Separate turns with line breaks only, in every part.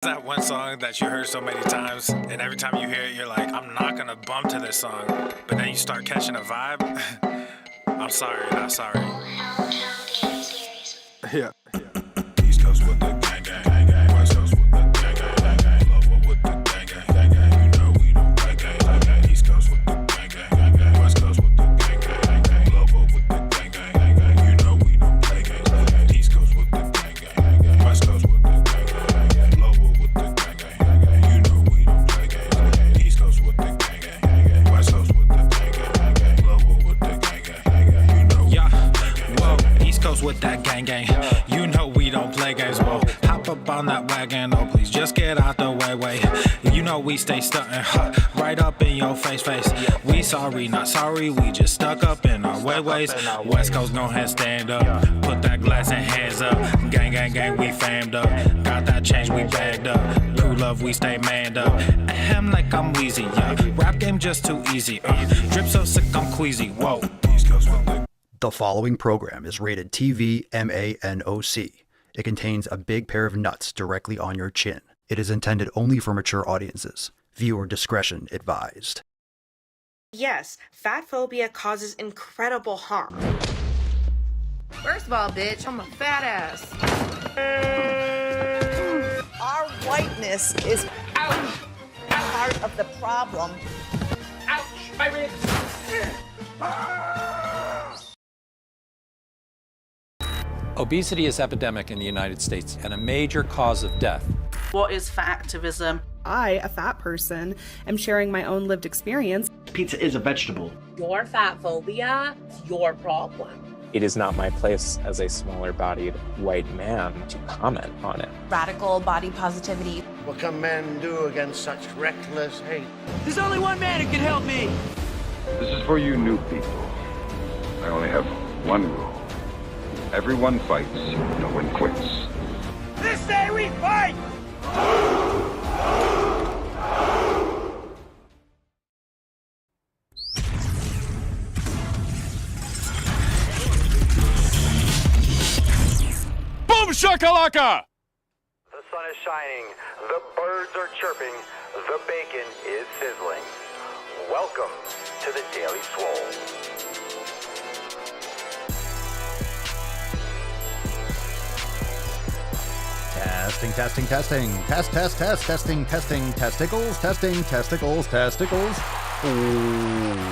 That one song that you heard so many times, and every time you hear it, you're like, I'm not gonna bump to this song, but then you start catching a vibe. I'm sorry, not sorry.
Yeah.
East Coast with the gang, gang, gang. West Coast with the gang, gang, gang, gang. Lower with the gang, gang, gang, gang. You know we don't play gang, gang, gang. East Coast with the gang, gang, gang, gang. West Coast with the gang, gang, gang, gang. Lower with the gang, gang, gang, gang. You know we don't play gang, gang, gang. East Coast with the gang, gang, gang, gang. West Coast with the gang, gang, gang, gang. Lower with the gang, gang, gang, gang. You know we don't play gang, gang, gang. East Coast with the gang, gang, gang, gang. West Coast with the gang, gang, gang, gang. Lower with the gang, gang, gang, gang. You know. Yeah. Whoa. East Coast with that gang, gang. You know we don't play games. Whoa. Hop up on that wagon. Oh, please just get out the way. You know we stay stuntin'. Right up in your face. We sorry, not sorry. We just stuck up in our ways. West Coast, go ahead, stand up. Put that glass and hands up. Gang, gang, gang, we famed up. Got that change, we bagged up. True love, we stay manned up. Ahem, like I'm wheezy, yeah. Rap game just too easy. Drip so sick, I'm queasy. Whoa. East Coast with the
The following program is rated TV MANOC. It contains a big pair of nuts directly on your chin. It is intended only for mature audiences. Viewer discretion advised.
Yes, fat phobia causes incredible harm.
First of all, bitch, I'm a fat ass.
Our whiteness is part of the problem.
Ouch, my ribs.
Obesity is epidemic in the United States and a major cause of death.
What is fat activism?
I, a fat person, am sharing my own lived experience.
Pizza is a vegetable.
Your fat phobia is your problem.
It is not my place as a smaller-bodied white man to comment on it.
Radical body positivity.
What can men do against such reckless hate?
There's only one man who can help me.
This is for you new people. I only have one rule. Everyone fights, no one quits.
This day we fight!
Boom shakalaka!
The sun is shining, the birds are chirping, the bacon is sizzling. Welcome to the Daily Swole.
Testing. Testicles.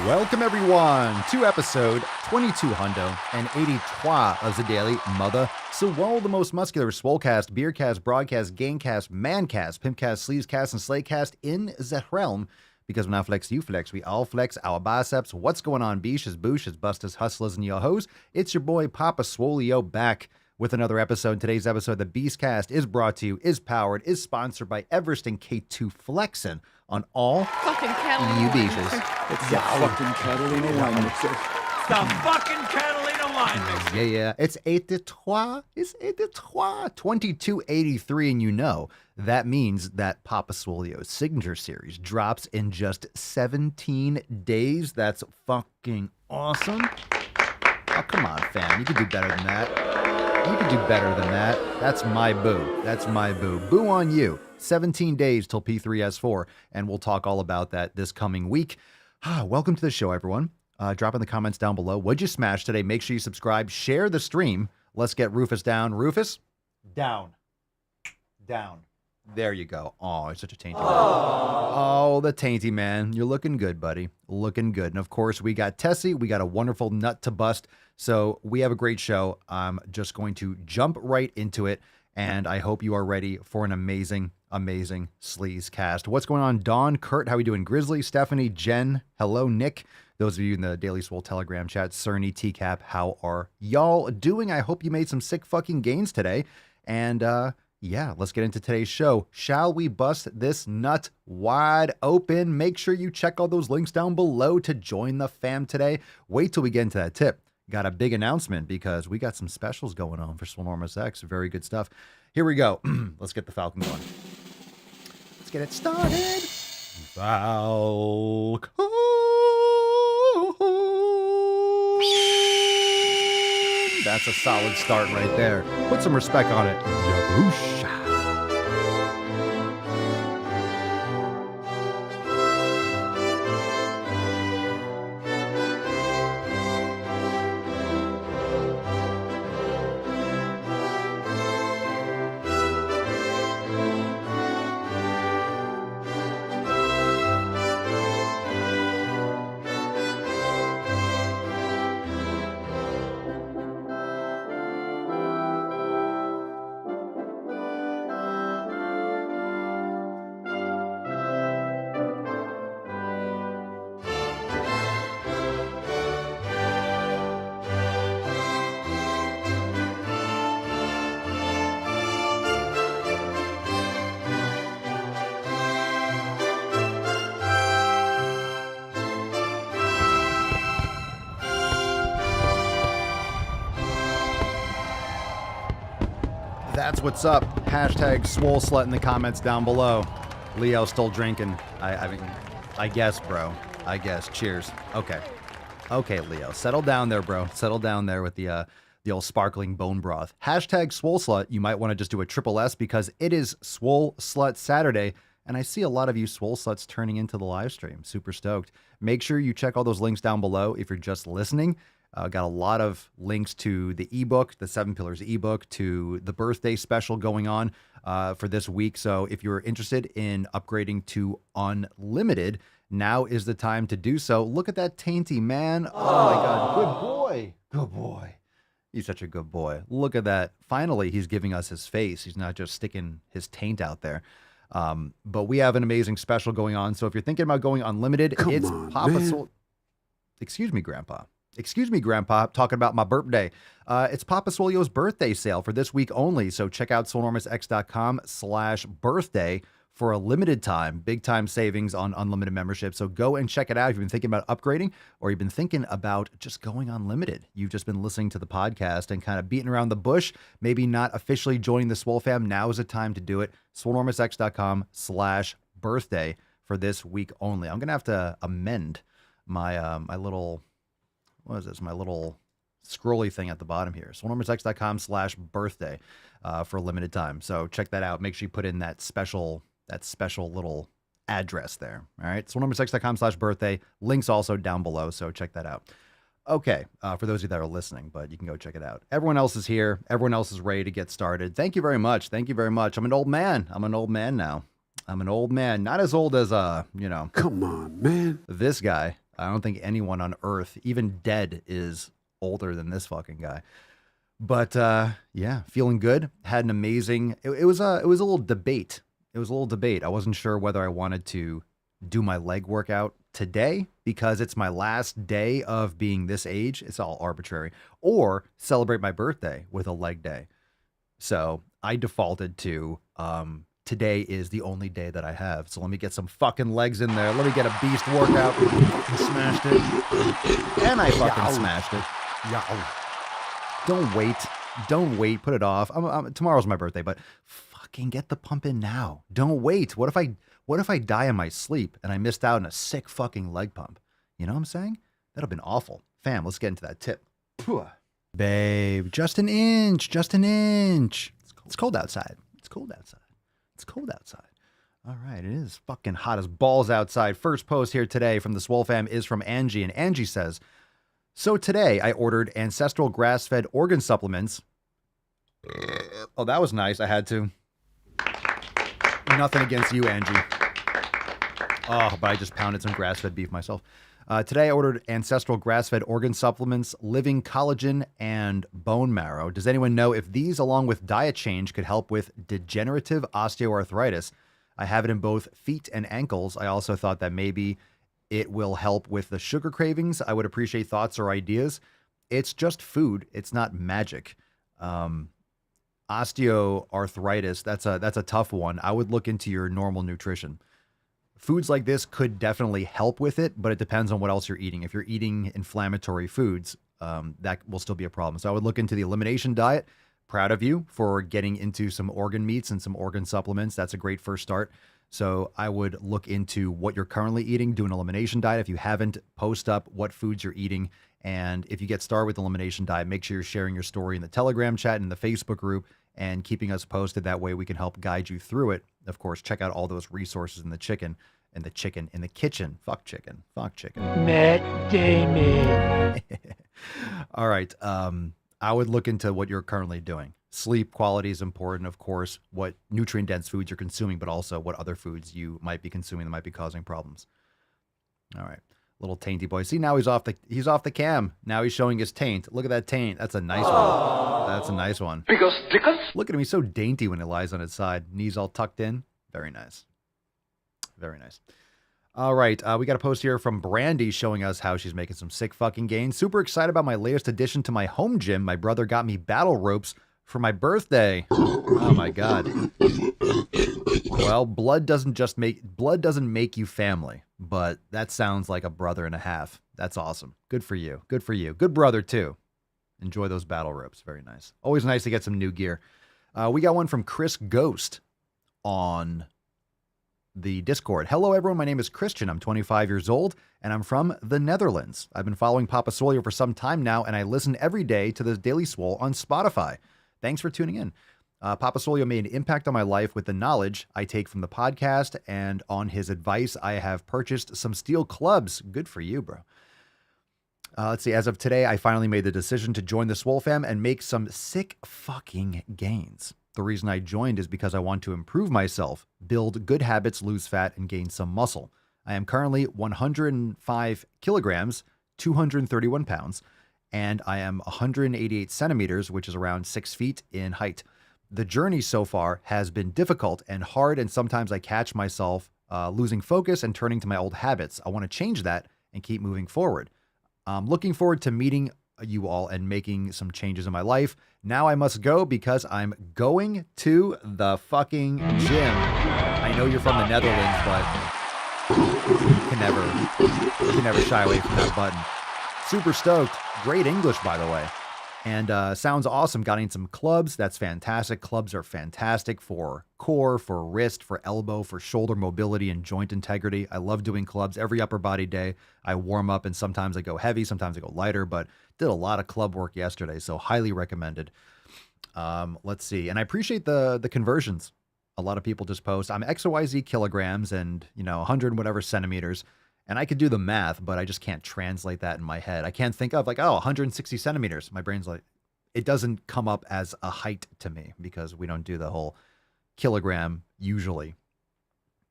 Welcome everyone to episode 22 hundo and 83 of the Daily Mother Swole, the most muscular swolecast, beercast, broadcast, gangcast, mancast, pimpcast, sleazecast, and slaycast in the realm. Because when I flex, you flex. We all flex our biceps. What's going on, beaches, booshes, busters, hustlers, and your hoes? It's your boy Papa Swoleo back with another episode. Today's episode, the Beastcast, is brought to you, is powered, is sponsored by Everest and K2 Flexin' on all
fucking Catalina.
you beaches.
It's the fucking Catalina wine mixer.
The fucking Catalina wine mixer.
Yeah. It's 83. It's 83. 2283, and you know that means that Papa Swoleo's signature series drops in just 17 days. That's fucking awesome. Oh, come on, fam. You can do better than that. That's my boo. Boo on you. 17 days till P3S4, and we'll talk all about that this coming week. Welcome to the show, everyone. Drop in the comments down below. What'd you smash today? Make sure you subscribe. Share the stream. Let's get Rufus down. Rufus, down. There you go. Oh, it's such a tainty man. Oh, the tainty man. You're looking good, buddy. Looking good. And of course, we got Tessie. We got a wonderful nut to bust. So we have a great show. I'm just going to jump right into it. And I hope you are ready for an amazing sleaze cast. What's going on, Dawn, Kurt? How we doing? Grizzly, Stephanie, Jen. Hello, Nick. Those of you in the Daily Swole Telegram chat, Cerny, TCAP, how are y'all doing? I hope you made some sick fucking gains today. And, yeah, let's get into today's show. Shall we bust this nut wide open? Make sure you check all those links down below to join the fam today. Wait till we get into that tip. Got a big announcement because we got some specials going on for Swolenormous X. Very good stuff. Here we go. Let's get the Falcon going. Let's get it started. Falcon. That's a solid start right there. Put some respect on it. Yabusha. comments. What's up? Hashtag Swole Slut in the comments down below. Leo still drinking. I mean, I guess, bro. I guess. Cheers. Okay. Okay, Leo. Settle down there, bro. Settle down there with the old sparkling bone broth. Hashtag Swole Slut. You might want to just do a triple S because it is Swole Slut Saturday. And I see a lot of you Swole Sluts turning into the live stream. Super stoked. Make sure you check all those links down below if you're just listening. Got a lot of links to the ebook, the 7 Pillars ebook, to the birthday special going on for this week. So if you're interested in upgrading to unlimited, now is the time to do so. Look at that tainty man. Oh my God. Good boy. Good boy. He's such a good boy. Look at that. Finally, he's giving us his face. He's not just sticking his taint out there. But we have an amazing special going on. So if you're thinking about going unlimited, it's Papa Swole. Excuse me, Grandpa. Excuse me, Grandpa, talking about my birthday. It's Papa Swole's birthday sale for this week only. So check out swolenormousx.com/birthday for a limited time, big time savings on unlimited membership. So go and check it out if you've been thinking about upgrading or you've been thinking about just going unlimited. You've just been listening to the podcast and kind of beating around the bush, maybe not officially joining the Swole fam. Now is the time to do it. swolenormousx.com/birthday for this week only. I'm going to have to amend my, my little, what is this? My little scrolly thing at the bottom here. swolenormousx.com/birthday for a limited time. So check that out. Make sure you put in that special little address there. All right. swolenormousx.com/birthday. Links also down below. So check that out. Okay. For those of you that are listening, but you can go check it out. Everyone else is here. Everyone else is ready to get started. Thank you very much. Thank you very much. I'm an old man. I'm an old man now. I'm an old man. Not as old as, come on, man. This guy. I don't think anyone on earth, even dead, is older than this fucking guy. But yeah, feeling good. Had an amazing. It was a little debate. It was a little debate. I wasn't sure whether I wanted to do my leg workout today because it's my last day of being this age. It's all arbitrary. Or celebrate my birthday with a leg day. So I defaulted to today is the only day that I have. So let me get some fucking legs in there. Let me get a beast workout. Smashed it. And I fucking smashed it. Don't wait. Don't wait. Put it off. Tomorrow's my birthday, but fucking get the pump in now. Don't wait. What if I die in my sleep and I missed out on a sick fucking leg pump? You know what I'm saying? That'd have been awful. Fam, let's get into that tip. Babe, just an inch. Just an inch. It's cold outside. It's cold outside. It's cold outside. All right, it is fucking hot as balls outside. First post here today from the Swole fam is from Angie, and Angie says, so today I ordered ancestral grass-fed organ supplements. Oh, that was nice. I had to. Nothing against you, Angie. Oh, but I just pounded some grass-fed beef myself. Today I ordered ancestral grass-fed organ supplements, living collagen, and bone marrow. Does anyone know if these, along with diet change, could help with degenerative osteoarthritis? I have it in both feet and ankles. I also thought that maybe it will help with the sugar cravings. I would appreciate thoughts or ideas. It's just food. It's not magic. Osteoarthritis, that's a tough one. I would look into your normal nutrition. Foods like this could definitely help with it, but it depends on what else you're eating. If you're eating inflammatory foods, that will still be a problem. So I would look into the elimination diet. Proud of you for getting into some organ meats and some organ supplements. That's a great first start. So I would look into what you're currently eating, do an elimination diet. If you haven't, post up what foods you're eating. And if you get started with the elimination diet, make sure you're sharing your story in the Telegram chat and the Facebook group and keeping us posted. That way we can help guide you through it. Of course, check out all those resources in the kitchen. Fuck chicken. Fuck chicken.
Matt Damon.
All right. I would look into what you're currently doing. Sleep quality is important, of course, what nutrient-dense foods you're consuming, but also what other foods you might be consuming that might be causing problems. All right. Little tainty boy. See, now he's off the cam. Now he's showing his taint. Look at that taint. That's a nice one. That's a nice one. Look at him. He's so dainty when he lies on his side. Knees all tucked in. Very nice. Very nice. All right. We got a post here from Brandy showing us how she's making some sick fucking gains. Super excited about my latest addition to my home gym. My brother got me battle ropes for my birthday. Oh my God. Well, blood doesn't make you family, but that sounds like a brother and a half. That's awesome. Good for you. Good for you. Good brother too. Enjoy those battle ropes. Very nice. Always nice to get some new gear. We got one from Chris Ghost on the Discord. Hello, everyone. My name is Christian. I'm 25 years old, and I'm from the Netherlands. I've been following Papa Swole for some time now, and I listen every day to the Daily Swole on Spotify. Thanks for tuning in. Papa Swole made an impact on my life with the knowledge I take from the podcast, and on his advice, I have purchased some steel clubs. Good for you, bro. Let's see. As of today, I finally made the decision to join the Swole fam and make some sick fucking gains. The reason I joined is because I want to improve myself, build good habits, lose fat, and gain some muscle. I am currently 105 kilograms, 231 pounds, and I am 188 centimeters, which is around 6 feet in height. The journey so far has been difficult and hard, and sometimes I catch myself losing focus and turning to my old habits. I want to change that and keep moving forward. I'm looking forward to meeting you all and making some changes in my life. Now I must go because I'm going to the fucking gym. I know you're from the Netherlands, but you can never shy away from that button. Super stoked. Great English, by the way. And sounds awesome. Got some clubs. That's fantastic. Clubs are fantastic for core, for wrist, for elbow, for shoulder mobility and joint integrity. I love doing clubs every upper body day. I warm up and sometimes I go heavy, sometimes I go lighter, but did a lot of club work yesterday, so highly recommended. Let's see. And I appreciate the conversions. A lot of people just post, I'm XYZ kilograms and, 100 whatever centimeters. And I could do the math, but I just can't translate that in my head. I can't think of 160 centimeters. My brain's like, it doesn't come up as a height to me because we don't do the whole kilogram usually.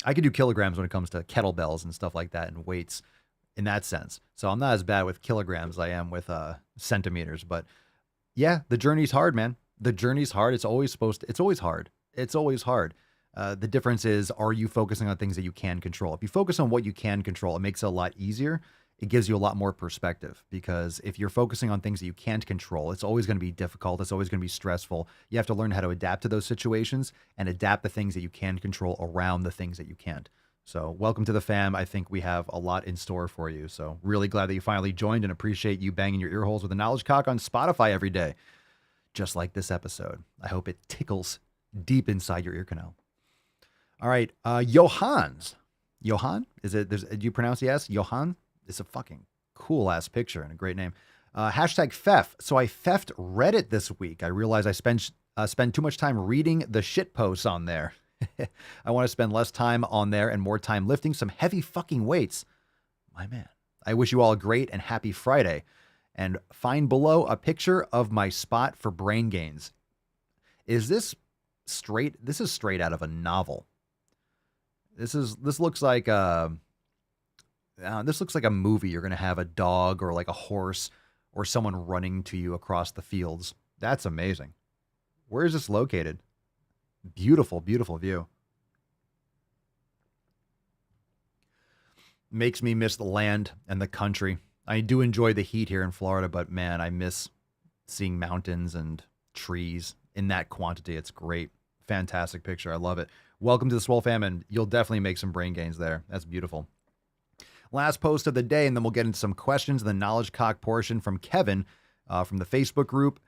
I could do kilograms when it comes to kettlebells and stuff like that and weights in that sense. So I'm not as bad with kilograms as I am with centimeters. But yeah, the journey's hard, man. The journey's hard. It's always hard. It's always hard. The difference is, are you focusing on things that you can control? If you focus on what you can control, it makes it a lot easier. It gives you a lot more perspective, because if you're focusing on things that you can't control, it's always going to be difficult. It's always going to be stressful. You have to learn how to adapt to those situations and adapt the things that you can control around the things that you can't. So welcome to the fam. I think we have a lot in store for you. So really glad that you finally joined, and appreciate you banging your ear holes with a knowledge cock on Spotify every day. Just like this episode. I hope it tickles deep inside your ear canal. All right, Johannes. Johan? Do you pronounce the S? Johan? It's a fucking cool ass picture and a great name. Hashtag Fef. So I feffed Reddit this week. I realized I spend too much time reading the shit posts on there. I want to spend less time on there and more time lifting some heavy fucking weights. My man. I wish you all a great and happy Friday. And find below a picture of my spot for brain gains. This is straight out of a novel. This looks like a movie. You're going to have a dog or like a horse or someone running to you across the fields. That's amazing. Where is this located? Beautiful, beautiful view. Makes me miss the land and the country. I do enjoy the heat here in Florida, but man, I miss seeing mountains and trees in that quantity. It's great. Fantastic picture. I love it. Welcome to the Swole fam, and you'll definitely make some brain gains there. That's beautiful. Last post of the day, and then we'll get into some questions in the knowledge cock portion from Kevin from the Facebook group.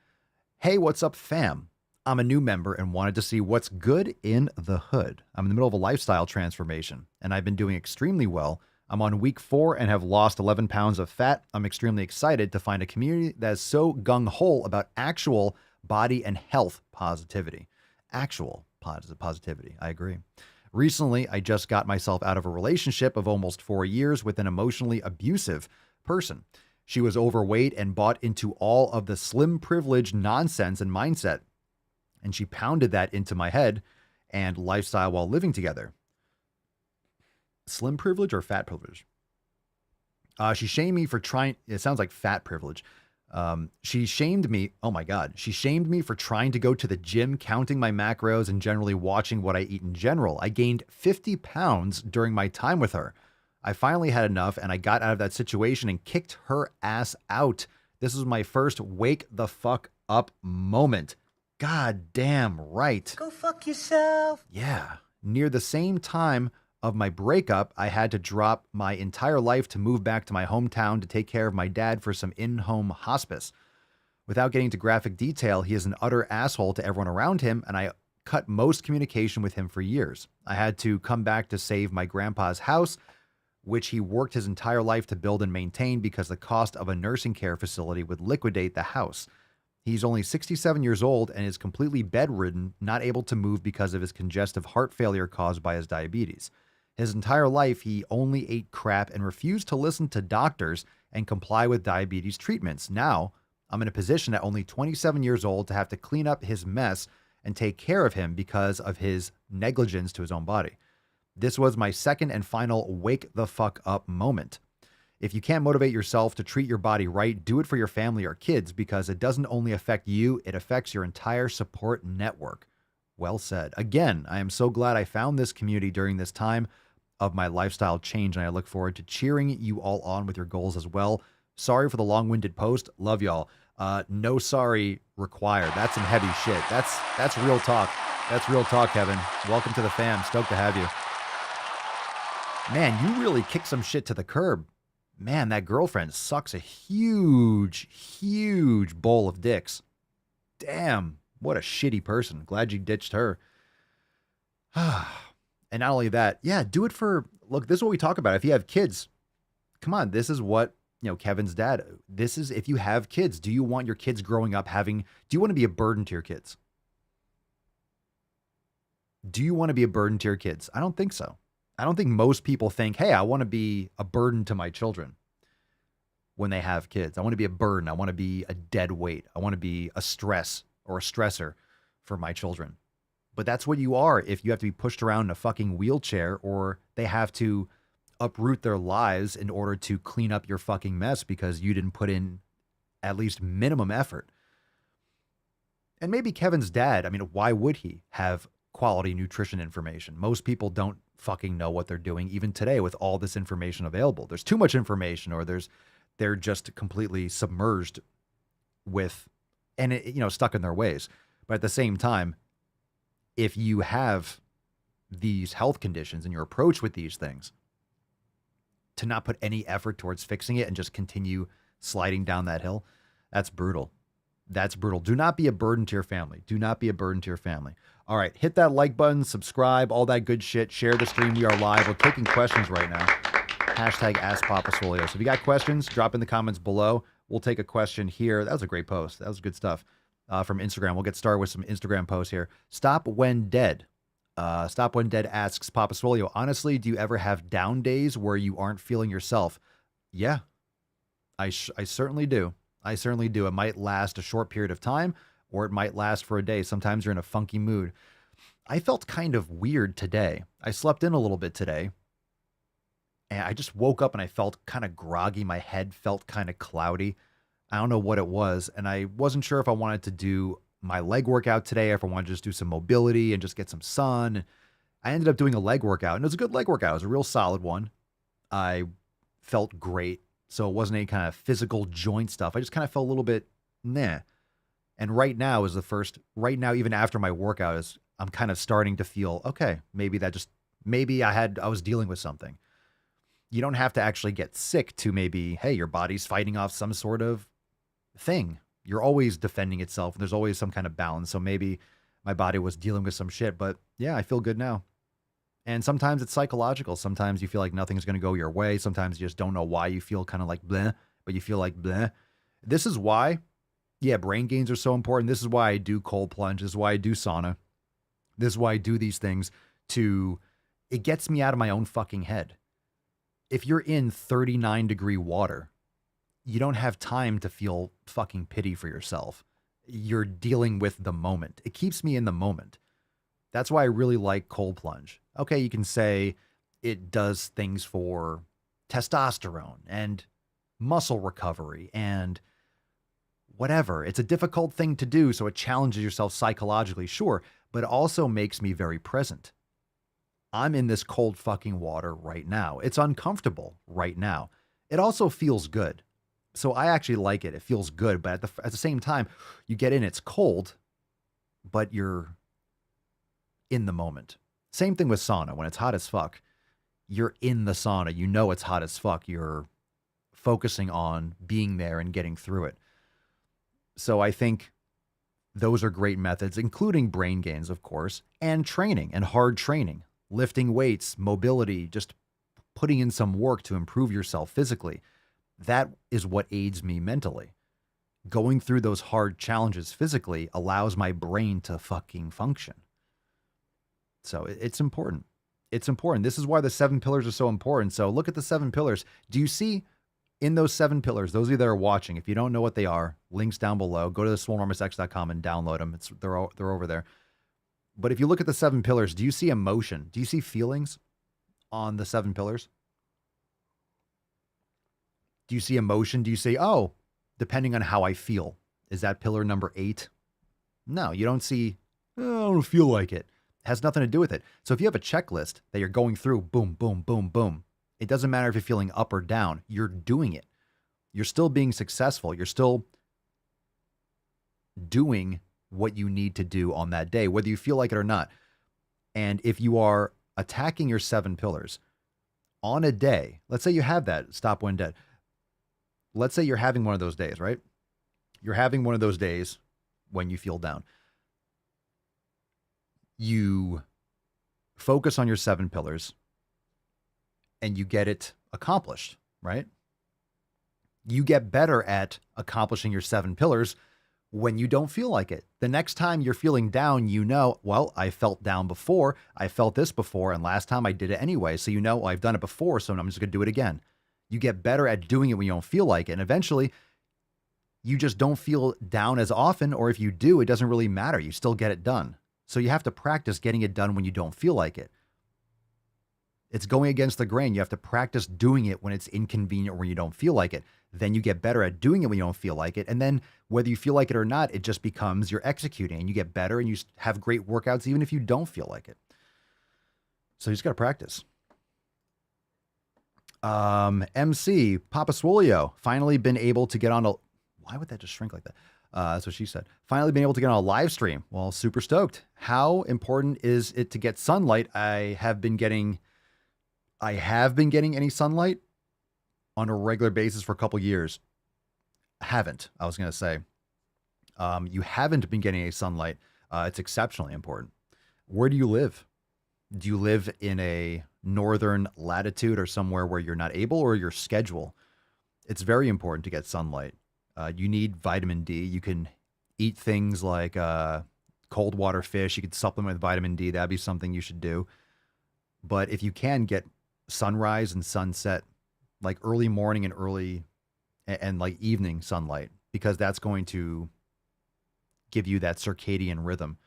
Hey, what's up, fam? I'm a new member and wanted to see what's good in the hood. I'm in the middle of a lifestyle transformation, and I've been doing extremely well. I'm on week 4 and have lost 11 pounds of fat. I'm extremely excited to find a community that is so gung-ho about actual body and health positivity. Actual positivity. I agree. Recently, I just got myself out of a relationship of almost 4 years with an emotionally abusive person. She was overweight and bought into all of the slim privilege nonsense and mindset. And she pounded that into my head and lifestyle while living together. Slim privilege or fat privilege? She shamed me for trying. It sounds like fat privilege. She shamed me. Oh my God. She shamed me for trying to go to the gym, counting my macros, and generally watching what I eat in general. I gained 50 pounds during my time with her. I finally had enough, and I got out of that situation and kicked her ass out. This was my first wake the fuck up moment. God damn right.
Go fuck yourself.
Yeah. Near the same time of my breakup, I had to drop my entire life to move back to my hometown to take care of my dad for some in-home hospice. Without getting to graphic detail, he is an utter asshole to everyone around him, and I cut most communication with him for years. I had to come back to save my grandpa's house, which he worked his entire life to build and maintain because the cost of a nursing care facility would liquidate the house. He's only 67 years old and is completely bedridden, not able to move because of his congestive heart failure caused by his diabetes. His entire life, he only ate crap and refused to listen to doctors and comply with diabetes treatments. Now, I'm in a position at only 27 years old to have to clean up his mess and take care of him because of his negligence to his own body. This was my second and final wake the fuck up moment. If you can't motivate yourself to treat your body right, do it for your family or kids because it doesn't only affect you, it affects your entire support network. Well said. Again, I am so glad I found this community during this time of my lifestyle change, and I look forward to cheering you all on with your goals as well. Sorry for the long-winded post. Love y'all. No sorry required. That's some heavy shit. That's real talk. That's real talk, Kevin. Welcome to the fam. Stoked to have you. Man, you really kicked some shit to the curb. Man, that girlfriend sucks a huge, huge bowl of dicks. Damn, what a shitty person. Glad you ditched her. And not only that, yeah, do it for, look, this is what we talk about. If you have kids, come on, this is what, Kevin's dad, this is, if you have kids, do you want your kids growing up do you want to be a burden to your kids? Do you want to be a burden to your kids? I don't think so. I don't think most people think, hey, I want to be a burden to my children when they have kids. I want to be a burden. I want to be a dead weight. I want to be a stress or a stressor for my children. But that's what you are if you have to be pushed around in a fucking wheelchair or they have to uproot their lives in order to clean up your fucking mess because you didn't put in at least minimum effort. And maybe Kevin's dad, I mean, why would he have quality nutrition information? Most people don't fucking know what they're doing even today with all this information available. There's too much information or they're just completely submerged with, and stuck in their ways. But at the same time, if you have these health conditions and your approach with these things, to not put any effort towards fixing it and just continue sliding down that hill, that's brutal. That's brutal. Do not be a burden to your family. Do not be a burden to your family. All right, hit that like button, subscribe, all that good shit. Share the stream. We are live. We're taking questions right now. Hashtag AskPapaSwolio. So if you got questions, drop in the comments below. We'll take a question here. That was a great post. That was good stuff from Instagram. We'll get started with some Instagram posts here. Stop When Dead. Stop When Dead asks, Papa Swolio, honestly, do you ever have down days where you aren't feeling yourself? Yeah, I certainly do. I certainly do. It might last a short period of time or it might last for a day. Sometimes you're in a funky mood. I felt kind of weird today. I slept in a little bit today and I just woke up and I felt kind of groggy. My head felt kind of cloudy. I don't know what it was. And I wasn't sure if I wanted to do my leg workout today, or if I wanted to just do some mobility and just get some sun. I ended up doing a leg workout and it was a good leg workout. It was a real solid one. I felt great. So it wasn't any kind of physical joint stuff. I just kind of felt a little bit nah. And right now, even after my workout, I'm kind of starting to feel, okay, maybe I was dealing with something. You don't have to actually get sick to maybe, hey, your body's fighting off some sort of thing. You're always defending itself. There's always some kind of balance. So maybe my body was dealing with some shit, but yeah, I feel good now. And sometimes it's psychological. Sometimes you feel like nothing's going to go your way. Sometimes you just don't know why you feel kind of like bleh, but you feel like bleh. This is why, yeah, brain gains are so important. This is why I do cold plunge. This is why I do sauna. This is why I do these things it gets me out of my own fucking head. If you're in 39-degree water, you don't have time to feel fucking pity for yourself. You're dealing with the moment. It keeps me in the moment. That's why I really like cold plunge. Okay, you can say it does things for testosterone and muscle recovery and whatever. It's a difficult thing to do, so it challenges yourself psychologically, sure, but it also makes me very present. I'm in this cold fucking water right now. It's uncomfortable right now. It also feels good. So I actually like it. It feels good, but at the same time, you get in, it's cold, but you're in the moment. Same thing with sauna. When it's hot as fuck, you're in the sauna. You know it's hot as fuck. You're focusing on being there and getting through it. So I think those are great methods, including brain gains, of course, and training and hard training, lifting weights, mobility, just putting in some work to improve yourself physically. That is what aids me mentally. Going through those hard challenges physically allows my brain to fucking function. So it's important. It's important. This is why the 7 pillars are so important. So look at the 7 pillars. Do you see in those 7 pillars, those of you that are watching, if you don't know what they are, links down below, go to the swolenormousx.com and download them. They're over there. But if you look at the 7 pillars, do you see emotion? Do you see feelings on the 7 pillars? Do you see emotion? Do you say, oh, depending on how I feel, is that pillar number 8? No, you don't see, oh, I don't feel like it. It has nothing to do with it. So if you have a checklist that you're going through, boom, boom, boom, boom, it doesn't matter if you're feeling up or down. You're doing it. You're still being successful. You're still doing what you need to do on that day, whether you feel like it or not. And if you are attacking your 7 pillars on a day, let's say you have that stop when dead. Let's say you're having one of those days, right? You're having one of those days when you feel down. You focus on your 7 pillars and you get it accomplished, right? You get better at accomplishing your 7 pillars when you don't feel like it. The next time you're feeling down, you know, well, I felt down before, I felt this before, and last time I did it anyway. So you know, well, I've done it before, so I'm just going to do it again. You get better at doing it when you don't feel like it. And eventually, you just don't feel down as often, or if you do, it doesn't really matter. You still get it done. So you have to practice getting it done when you don't feel like it. It's going against the grain. You have to practice doing it when it's inconvenient or when you don't feel like it. Then you get better at doing it when you don't feel like it. And then whether you feel like it or not, it just becomes you're executing and you get better and you have great workouts even if you don't feel like it. So you just got to practice. MC, Papa Swolio, finally been able to get on a... Why would that just shrink like that? That's what she said. Finally been able to get on a live stream. Well, super stoked. How important is it to get sunlight? I have been getting any sunlight on a regular basis for a couple years. I was going to say. You haven't been getting any sunlight. It's exceptionally important. Where do you live? Do you live in a northern latitude or somewhere where you're not able, or your schedule? It's very important to get sunlight. You need vitamin D. You can eat things like cold water fish. You could supplement with vitamin D. That'd be something you should do. But if you can get sunrise and sunset, like early morning and early and like evening sunlight, because that's going to give you that circadian rhythm.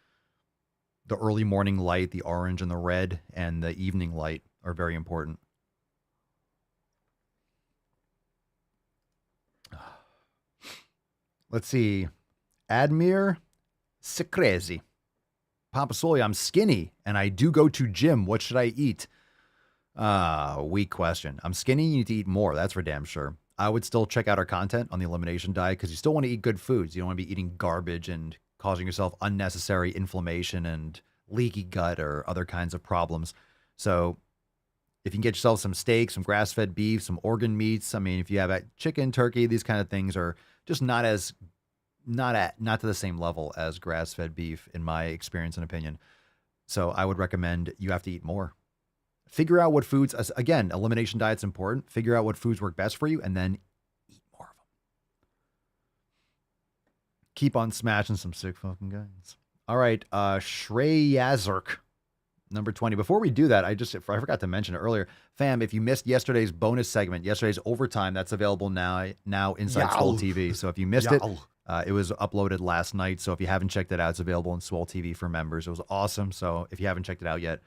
The early morning light, the orange and the red, and the evening light are very important. Let's see. Admir Sikrezi. Papa Soli, I'm skinny and I do go to gym. What should I eat? Weak question. I'm skinny. You need to eat more. That's for damn sure. I would still check out our content on the elimination diet because you still want to eat good foods. You don't want to be eating garbage and causing yourself unnecessary inflammation and leaky gut or other kinds of problems. So if you can get yourself some steak, some grass-fed beef, some organ meats, I mean, if you have chicken, turkey, these kind of things are just not to the same level as grass-fed beef in my experience and opinion. So I would recommend you have to eat more. Figure out what foods, again, elimination diet's important. Figure out what foods work best for you and then eat more of them. Keep on smashing some sick fucking guys. All right, Shrey Yazurk, number 20. Before we do that, I forgot to mention it earlier. Fam, if you missed yesterday's bonus segment, yesterday's overtime, that's available now inside Swole TV. So if you missed it, it was uploaded last night. So if you haven't checked it out, it's available in Swole TV for members. It was awesome. So if you haven't checked it out yet,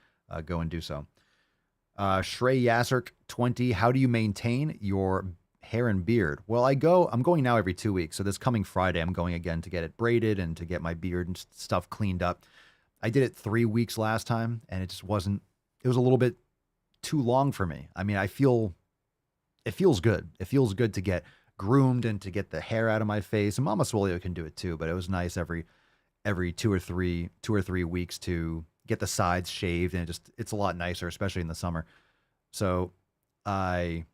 go and do so. Shrey Yazurk, 20. How do you maintain your hair and beard? Well, I'm going now every 2 weeks. So this coming Friday, I'm going again to get it braided and to get my beard and stuff cleaned up. I did it 3 weeks last time and it was a little bit too long for me. I mean, it feels good. It feels good to get groomed and to get the hair out of my face. And Mama Swolio can do it too, but it was nice every 2 or 3 weeks to get the sides shaved, and it's a lot nicer, especially in the summer. So I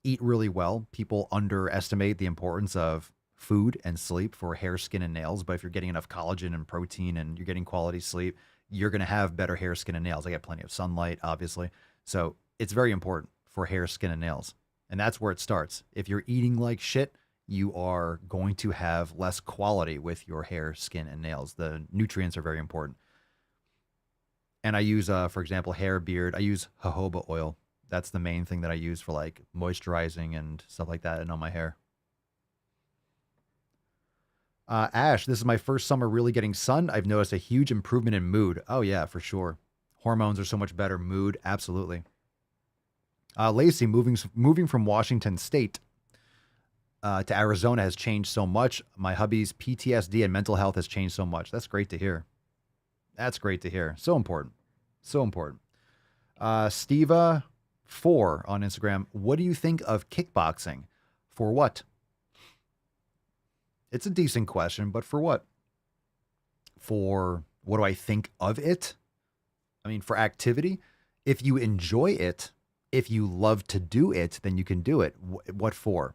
eat really well. People underestimate the importance of food and sleep for hair, skin, and nails. But if you're getting enough collagen and protein and you're getting quality sleep, you're going to have better hair, skin, and nails. I get plenty of sunlight, obviously. So it's very important for hair, skin, and nails. And that's where it starts. If you're eating like shit, you are going to have less quality with your hair, skin, and nails. The nutrients are very important. And I use, for example, hair, beard. I use jojoba oil. That's the main thing that I use for like moisturizing and stuff like that and on my hair. Ash, this is my first summer really getting sun. I've noticed a huge improvement in mood. Oh, yeah, for sure. Hormones are so much better. Mood, absolutely. Lacey, moving from Washington State to Arizona has changed so much. My hubby's PTSD and mental health has changed so much. That's great to hear. That's great to hear. So important. So important. Steva4 on Instagram. What do you think of kickboxing? For what? It's a decent question, but for what? For what do I think of it? I mean, for activity. If you enjoy it, if you love to do it, then you can do it. What for?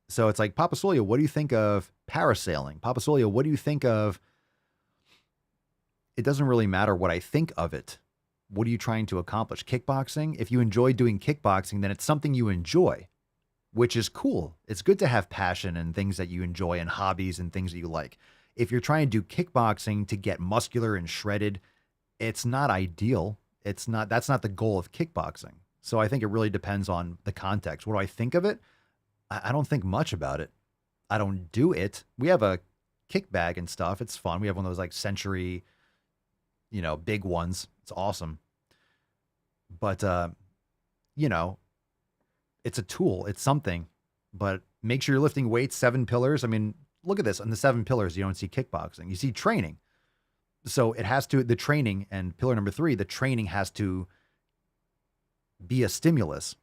So it's like, Papa Solia, what do you think of parasailing? Papa Solia, what do you think of? It doesn't really matter what I think of it. What are you trying to accomplish? Kickboxing? If you enjoy doing kickboxing, then it's something you enjoy, which is cool. It's good to have passion and things that you enjoy and hobbies and things that you like. If you're trying to do kickboxing to get muscular and shredded, it's not ideal. That's not the goal of kickboxing. So I think it really depends on the context. What do I think of it? I don't think much about it. I don't do it. We have a kick bag and stuff. It's fun. We have one of those like Century, big ones. It's awesome. But, it's a tool. It's something. But make sure you're lifting weights, 7 pillars. I mean, look at this. On the 7 pillars, you don't see kickboxing. You see training. So it has to, the training, and pillar number 3, the training has to be a stimulus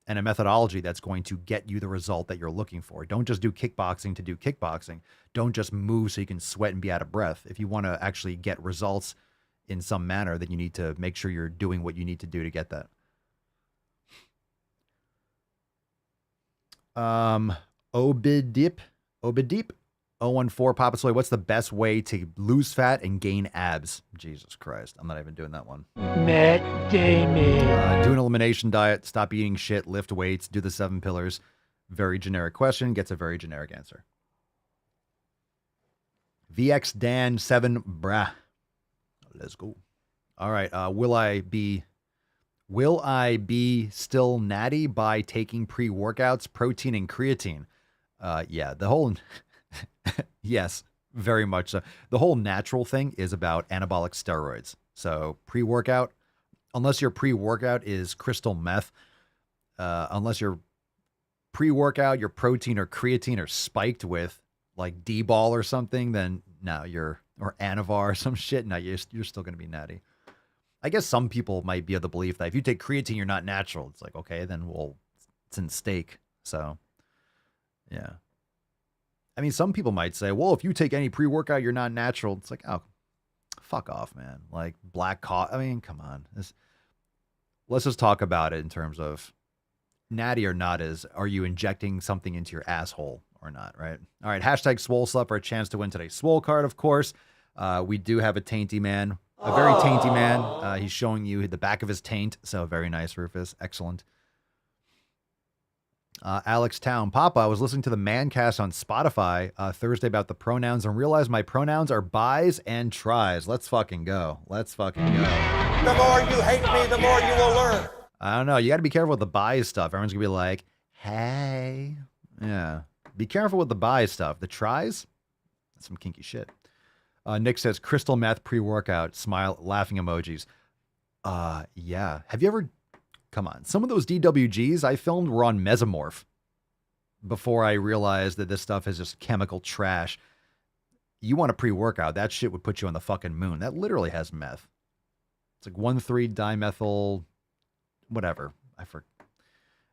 and a methodology that's going to get you the result that you're looking for. Don't just do kickboxing to do kickboxing. Don't just move so you can sweat and be out of breath. If you want to actually get results in some manner, then you need to make sure you're doing what you need to do to get that. Obidip 014 Papa Soy, what's the best way to lose fat and gain abs? Jesus Christ, I'm not even doing that one.
Matt Damon.
Do an elimination diet, stop eating shit, lift weights, do the 7 pillars. Very generic question, gets a very generic answer. VX Dan 7 brah. Let's go. All right, will I be still natty by taking pre-workouts, protein and creatine? Yeah, the whole yes, very much so. The whole natural thing is about anabolic steroids. So pre-workout, unless your pre-workout is crystal meth, unless your pre-workout, your protein or creatine are spiked with like D-ball or something, then no, or Anavar or some shit, no, you're still going to be natty. I guess some people might be of the belief that if you take creatine, you're not natural. It's like, okay, then it's in steak. So yeah. I mean, some people might say, well, if you take any pre-workout, you're not natural. It's like, oh, fuck off, man. Like black coffee. I mean, come on. Let's just talk about it in terms of natty or not are you injecting something into your asshole or not, right? All right, hashtag Swole Slut for a chance to win today's Swole card, of course. We do have a tainty man, a very tainty man. He's showing you the back of his taint. So very nice, Rufus. Excellent. Alex Town. Papa, I was listening to the Mancast on Spotify Thursday about the pronouns and realized my pronouns are buys and tries. Let's fucking go. Let's fucking go.
The more you hate me, the more you will learn.
I don't know. You got to be careful with the buys stuff. Everyone's going to be like, hey. Yeah. Be careful with the buys stuff. The tries, that's some kinky shit. Nick says, crystal meth pre-workout, smile, laughing emojis. Yeah. Have you ever... Come on. Some of those DWGs I filmed were on Mesomorph before I realized that this stuff is just chemical trash. You want a pre-workout, that shit would put you on the fucking moon. That literally has meth. It's like 1,3-dimethyl, whatever.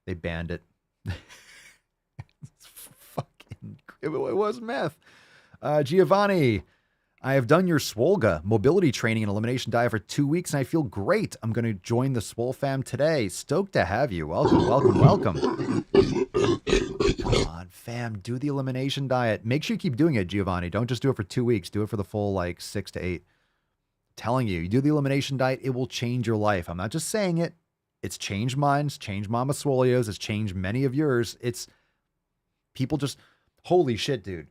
They banned it. It's fucking, it was meth. Giovanni, I have done your Swolga mobility training and elimination diet for 2 weeks, and I feel great. I'm going to join the Swole fam today. Stoked to have you. Welcome, welcome, welcome. Come on, fam. Do the elimination diet. Make sure you keep doing it, Giovanni. Don't just do it for 2 weeks. Do it for the full, 6 to 8. Telling you, you do the elimination diet, it will change your life. I'm not just saying it. It's changed mine. It's changed Mama Swolio's. It's changed many of yours. It's people just, holy shit, dude.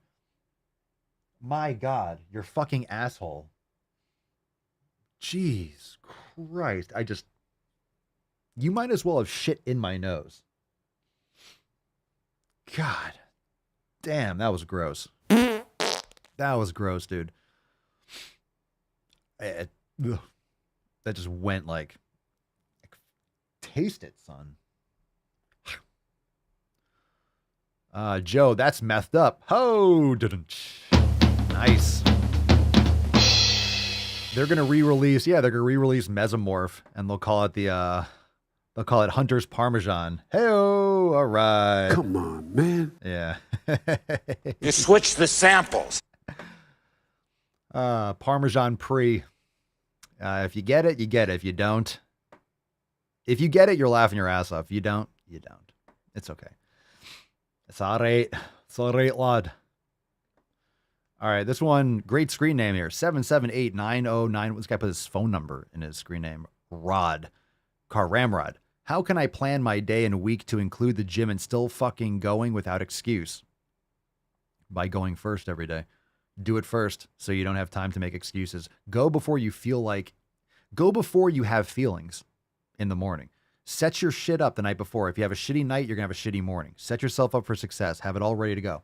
My God, you're fucking asshole. Jeez Christ. You might as well have shit in my nose. God damn, that was gross. That was gross, dude. That just went taste it, son. Joe, that's methed up. Ho, didn't. Nice. They're gonna re-release. Yeah, they're gonna re-release Mesomorph, and they'll call it they'll call it Hunter's Parmesan. Hey-oh, all right.
Come on, man.
Yeah.
You switch the samples.
Parmesan Pre. If you get it, you get it. If you don't, if you get it, you're laughing your ass off. If you don't, you don't. It's okay. It's all right. It's all right, lad. All right, this one, great screen name here. 778909. This guy put his phone number in his screen name. Rod. Ramrod. How can I plan my day and week to include the gym and still fucking going without excuse? By going first every day. Do it first so you don't have time to make excuses. Go before you have feelings in the morning. Set your shit up the night before. If you have a shitty night, you're going to have a shitty morning. Set yourself up for success. Have it all ready to go.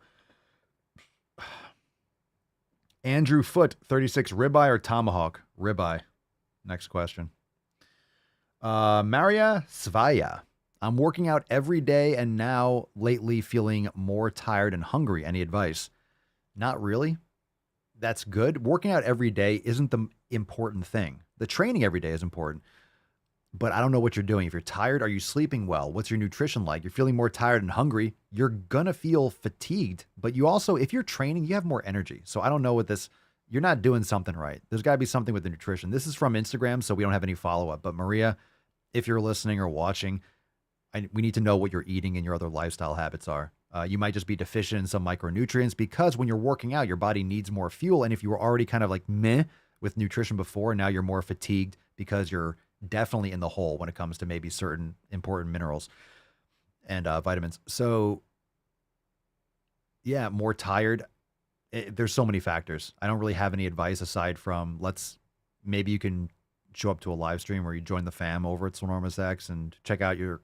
Andrew Foot, 36, ribeye or tomahawk? Ribeye. Next question. Maria Svaya. I'm working out every day and now lately feeling more tired and hungry. Any advice? Not really. That's good. Working out every day isn't the important thing. The training every day is important. But I don't know what you're doing. If you're tired, are you sleeping well? What's your nutrition like? You're feeling more tired and hungry. You're going to feel fatigued. But you also, if you're training, you have more energy. So I don't know what this, you're not doing something right. There's got to be something with the nutrition. This is from Instagram, so we don't have any follow-up. But Maria, if you're listening or watching, we need to know what you're eating and your other lifestyle habits are. You might just be deficient in some micronutrients because when you're working out, your body needs more fuel. And if you were already kind of meh with nutrition before, now you're more fatigued because you're definitely in the hole when it comes to maybe certain important minerals and vitamins. So yeah, more tired. There's so many factors. I don't really have any advice aside from maybe you can show up to a live stream or you join the fam over at Sonormous X and check out your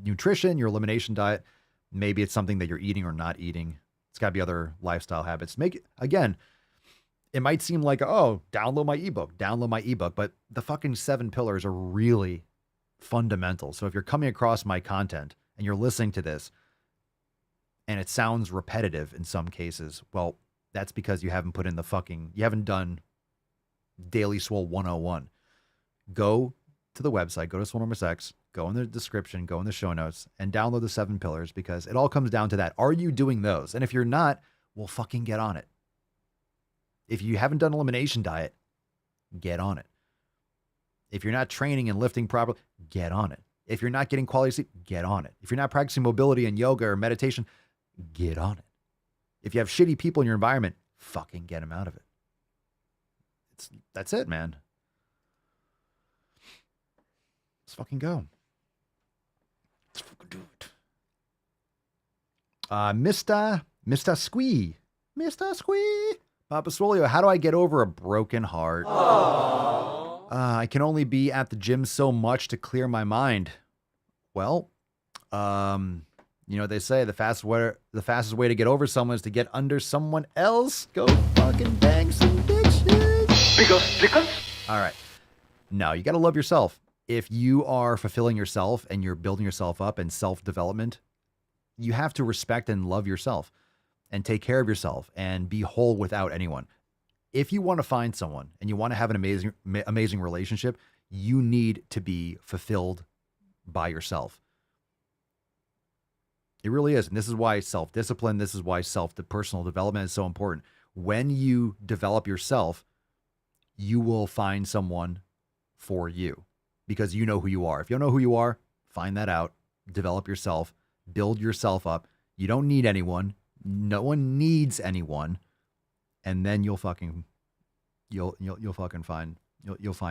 nutrition, your elimination diet. Maybe it's something that you're eating or not eating. It's got to be other lifestyle habits. It might seem like, oh, download my ebook, but the fucking 7 pillars are really fundamental. So if you're coming across my content and you're listening to this and it sounds repetitive in some cases, well, that's because you haven't put in you haven't done Daily Swole 101. Go to the website, go to Sonormous X, go in the description, go in the show notes, and download the 7 pillars because it all comes down to that. Are you doing those? And if you're not, well, fucking get on it. If you haven't done elimination diet, get on it. If you're not training and lifting properly, get on it. If you're not getting quality sleep, get on it. If you're not practicing mobility and yoga or meditation, get on it. If you have shitty people in your environment, fucking get them out of it. That's it, man. Let's fucking go. Let's fucking do it. Mr. Squee. Papa Swolio, how do I get over a broken heart? I can only be at the gym so much to clear my mind. Well, they say the fastest way to get over someone is to get under someone else. Go fucking bang some bitches. All right. No, you got to love yourself. If you are fulfilling yourself and you're building yourself up in self-development, you have to respect and love yourself and take care of yourself and be whole without anyone. If you want to find someone and you want to have an amazing relationship, you need to be fulfilled by yourself. It really is. And this is why self-discipline, this is why personal development is so important. when you develop yourself, you will find someone for you because you know who you are. If you don't know who you are, find that out, develop yourself, build yourself up. You don't need anyone. No one needs anyone. And then you'll fucking find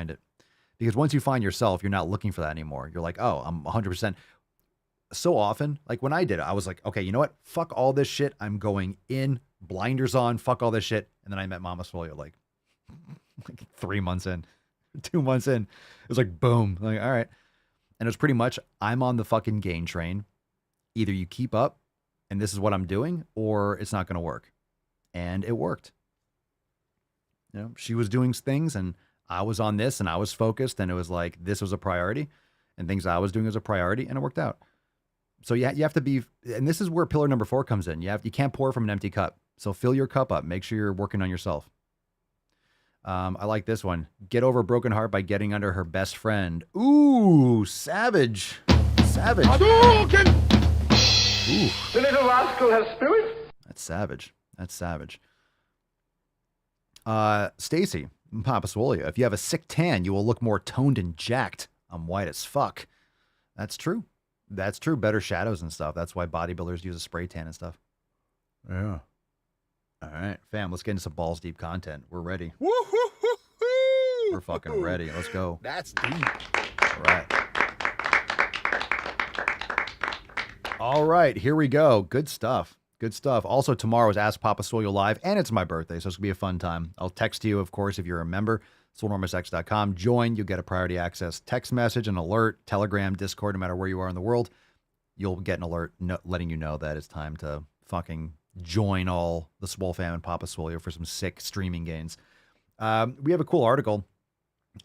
it. Because once you find yourself, you're not looking for that anymore. You're like, oh, I'm 100%. So often, like when I did it, I was like, okay, you know what? Fuck all this shit. I'm going in, blinders on, fuck all this shit. And then I met Mama Swole like 3 months in, 2 months in. It was like, boom. Like, all right. And it was pretty much, I'm on the fucking gain train. Either you keep up and this is what I'm doing, or it's not going to work. And it worked. You know, she was doing things and I was on this and I was focused and it was like, this was a priority and things I was doing as a priority and it worked out. So you have to be, and this is where pillar number 4 comes in. You can't pour from an empty cup. So fill your cup up. Make sure you're working on yourself. I like this one. Get over a broken heart by getting under her best friend. Ooh, savage. Savage.
Hadouken!
Ooh.
The little rascal has spirit.
That's savage. That's savage. Stacy, Papa Swole, if you have a sick tan, you will look more toned and jacked. I'm white as fuck. That's true. That's true. Better shadows and stuff. That's why bodybuilders use a spray tan and stuff. Yeah. All right, fam, let's get into some balls deep content. We're ready.
Woo-hoo-hoo-hoo!
We're fucking ready. Let's go.
That's deep.
All right. All right, here we go. Good stuff. Good stuff. Also, tomorrow is Ask Papa Swole Live, and it's my birthday, so it's going to be a fun time. I'll text you, of course, if you're a member. SwoleNormousX.com. Join. You'll get a priority access text message, an alert, Telegram, Discord, no matter where you are in the world. You'll get an alert letting you know that it's time to fucking join all the Swole fam and Papa Swole for some sick streaming gains. We have a cool article.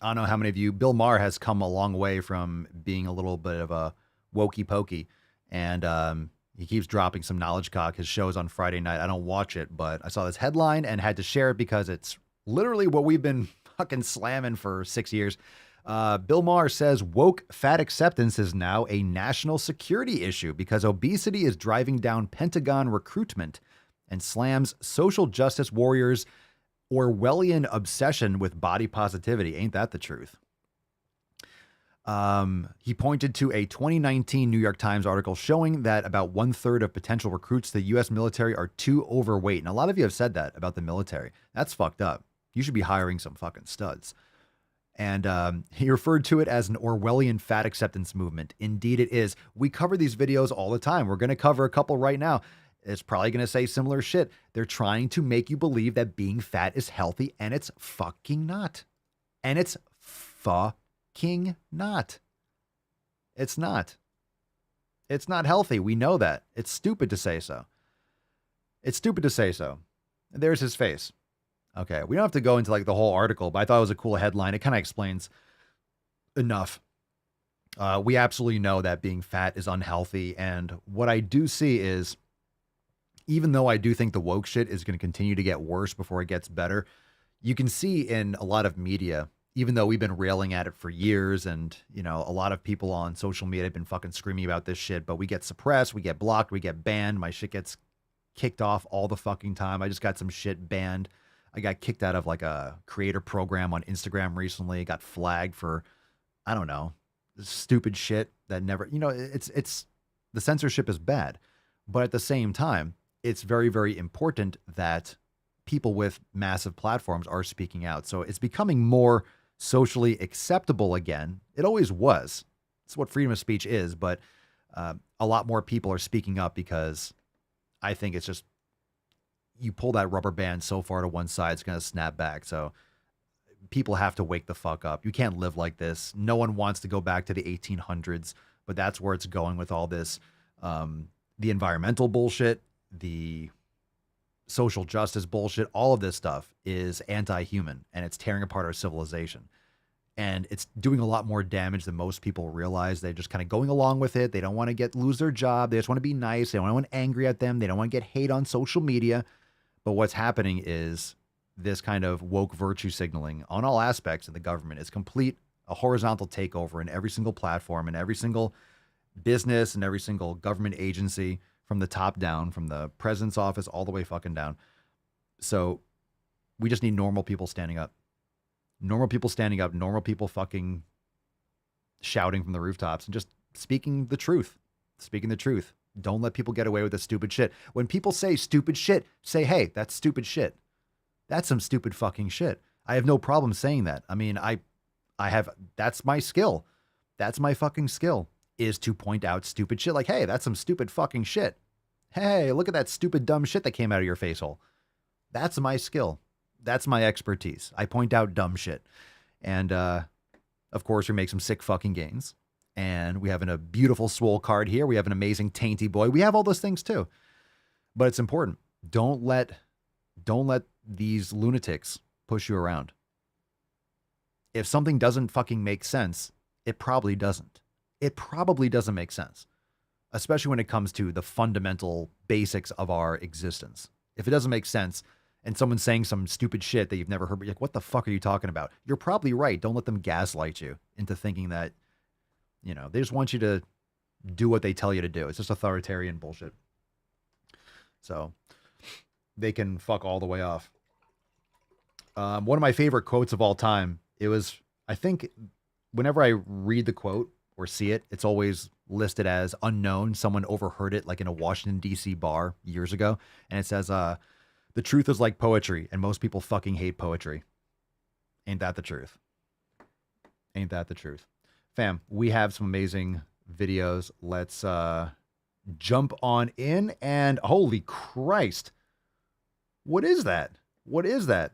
I don't know how many of you, Bill Maher has come a long way from being a little bit of a wokey pokey. And he keeps dropping some knowledge cock. His show is on Friday night. I don't watch it, but I saw this headline and had to share it because it's literally what we've been fucking slamming for 6 years. Bill Maher says woke fat acceptance is now a national security issue because obesity is driving down Pentagon recruitment, and slams social justice warriors' Orwellian obsession with body positivity. Ain't that the truth? He pointed to a 2019 New York Times article showing that about 1/3 of potential recruits to the U.S. military are too overweight. And a lot of you have said that about the military. That's fucked up. You should be hiring some fucking studs. And he referred to it as an Orwellian fat acceptance movement. Indeed, it is. We cover these videos all the time. We're going to cover a couple right now. It's probably going to say similar shit. They're trying to make you believe that being fat is healthy, and it's fucking not. And it's fucking not. It's not. It's not healthy. We know that. It's stupid to say so. It's stupid to say so. There's his face. Okay, we don't have to go into like the whole article, but I thought it was a cool headline. It kind of explains enough. We absolutely know that being fat is unhealthy. And what I do see is, even though I do think the woke shit is going to continue to get worse before it gets better, you can see in a lot of media, even though we've been railing at it for years, and, you know, a lot of people on social media have been fucking screaming about this shit, but we get suppressed, we get blocked, we get banned. My shit gets kicked off all the fucking time. I just got some shit banned. I got kicked out of like a creator program on Instagram recently. Got flagged for, I don't know, stupid shit that never, you know, it's the censorship is bad. But at the same time, it's very, very important that people with massive platforms are speaking out. So it's becoming more socially acceptable again. It always was. It's what freedom of speech is. But a lot more people are speaking up because I think it's just, you pull that rubber band so far to one side, it's going to snap back. So people have to wake the fuck up. You can't live like this. No one wants to go back to the 1800s, but that's where it's going with all this, the environmental bullshit, the social justice bullshit. All of this stuff is anti-human, and it's tearing apart our civilization. And it's doing a lot more damage than most people realize. They're just kind of going along with it. They don't want to lose their job. They just want to be nice. They don't want anyone angry at them. They don't want to get hate on social media. But what's happening is this kind of woke virtue signaling on all aspects of the government is a horizontal takeover in every single platform and every single business and every single government agency from the top down, from the president's office all the way fucking down. So We just need normal people standing up. Normal people standing up. Normal people fucking shouting from the rooftops and just speaking the truth. Speaking the truth. Don't let people get away with this stupid shit. When people say stupid shit, say, hey, that's stupid shit. That's some stupid fucking shit. I have no problem saying that. I mean, that's my skill. That's my fucking skill, is to point out stupid shit. Like, hey, that's some stupid fucking shit. Hey, look at that stupid dumb shit that came out of your face hole. That's my skill. That's my expertise. I point out dumb shit. And, of course, we make some sick fucking gains. And we have a beautiful Swole card here. We have an amazing Tainty Boy. We have all those things too. But it's important. Don't let these lunatics push you around. If something doesn't fucking make sense, it probably doesn't. It probably doesn't make sense. Especially when it comes to the fundamental basics of our existence. If it doesn't make sense and someone's saying some stupid shit that you've never heard, like, what the fuck are you talking about? You're probably right. Don't let them gaslight you into thinking that, you know, they just want you to do what they tell you to do. It's just authoritarian bullshit. So they can fuck all the way off. One of my favorite quotes of all time, it was, I think, whenever I read the quote or see it, it's always listed as unknown. Someone overheard it like in a Washington, D.C. bar years ago. And it says, the truth is like poetry, and most people fucking hate poetry. Ain't that the truth? Ain't that the truth? Fam, we have some amazing videos. Let's jump on in. And holy Christ, what is that? What is that?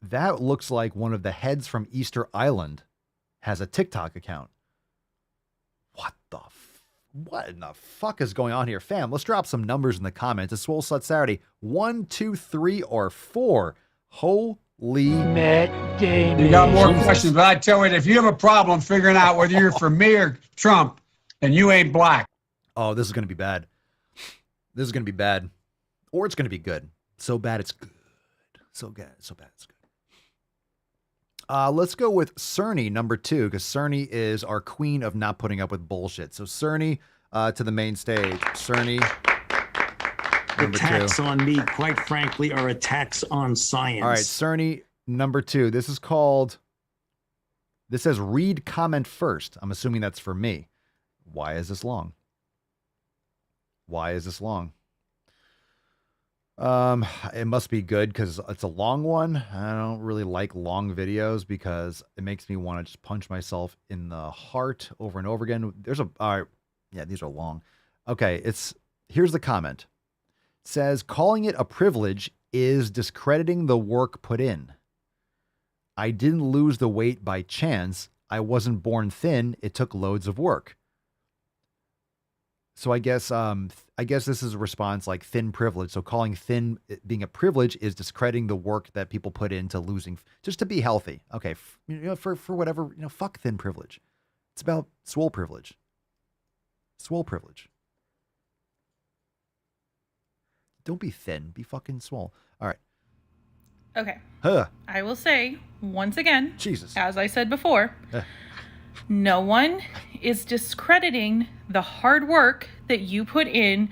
That looks like one of the heads from Easter Island has a TikTok account. What in the fuck is going on here? Fam, let's drop some numbers in the comments. It's Swole Slut Saturday. 1, 2, 3, or 4. Holy
Matt Damon.
You got more questions, but I tell you, if you have a problem figuring out whether you're for me or Trump, then you ain't black.
Oh, this is going to be bad. This is going to be bad. Or it's going to be good. So bad it's good. So good. So bad it's good. Let's go with Cerny, number 2, because Cerny is our queen of not putting up with bullshit. So Cerny to the main stage. Cerny, number 2.
Attacks on me, quite frankly, are attacks on science.
All right, Cerny, number 2. This says read comment first. I'm assuming that's for me. Why is this long? Why is this long? It must be good because it's a long one. I don't really like long videos because it makes me want to just punch myself in the heart over and over again. Yeah, these are long. Okay, here's the comment. It says, calling it a privilege is discrediting the work put in. I didn't lose the weight by chance. I wasn't born thin. It took loads of work. So I guess this is a response like thin privilege. So calling thin being a privilege is discrediting the work that people put into losing just to be healthy. Okay, for whatever, fuck thin privilege. It's about swole privilege. Swole privilege. Don't be thin. Be fucking swole. All right.
Okay.
Huh.
I will say once again,
Jesus,
as I said before, no one is discrediting the hard work that you put in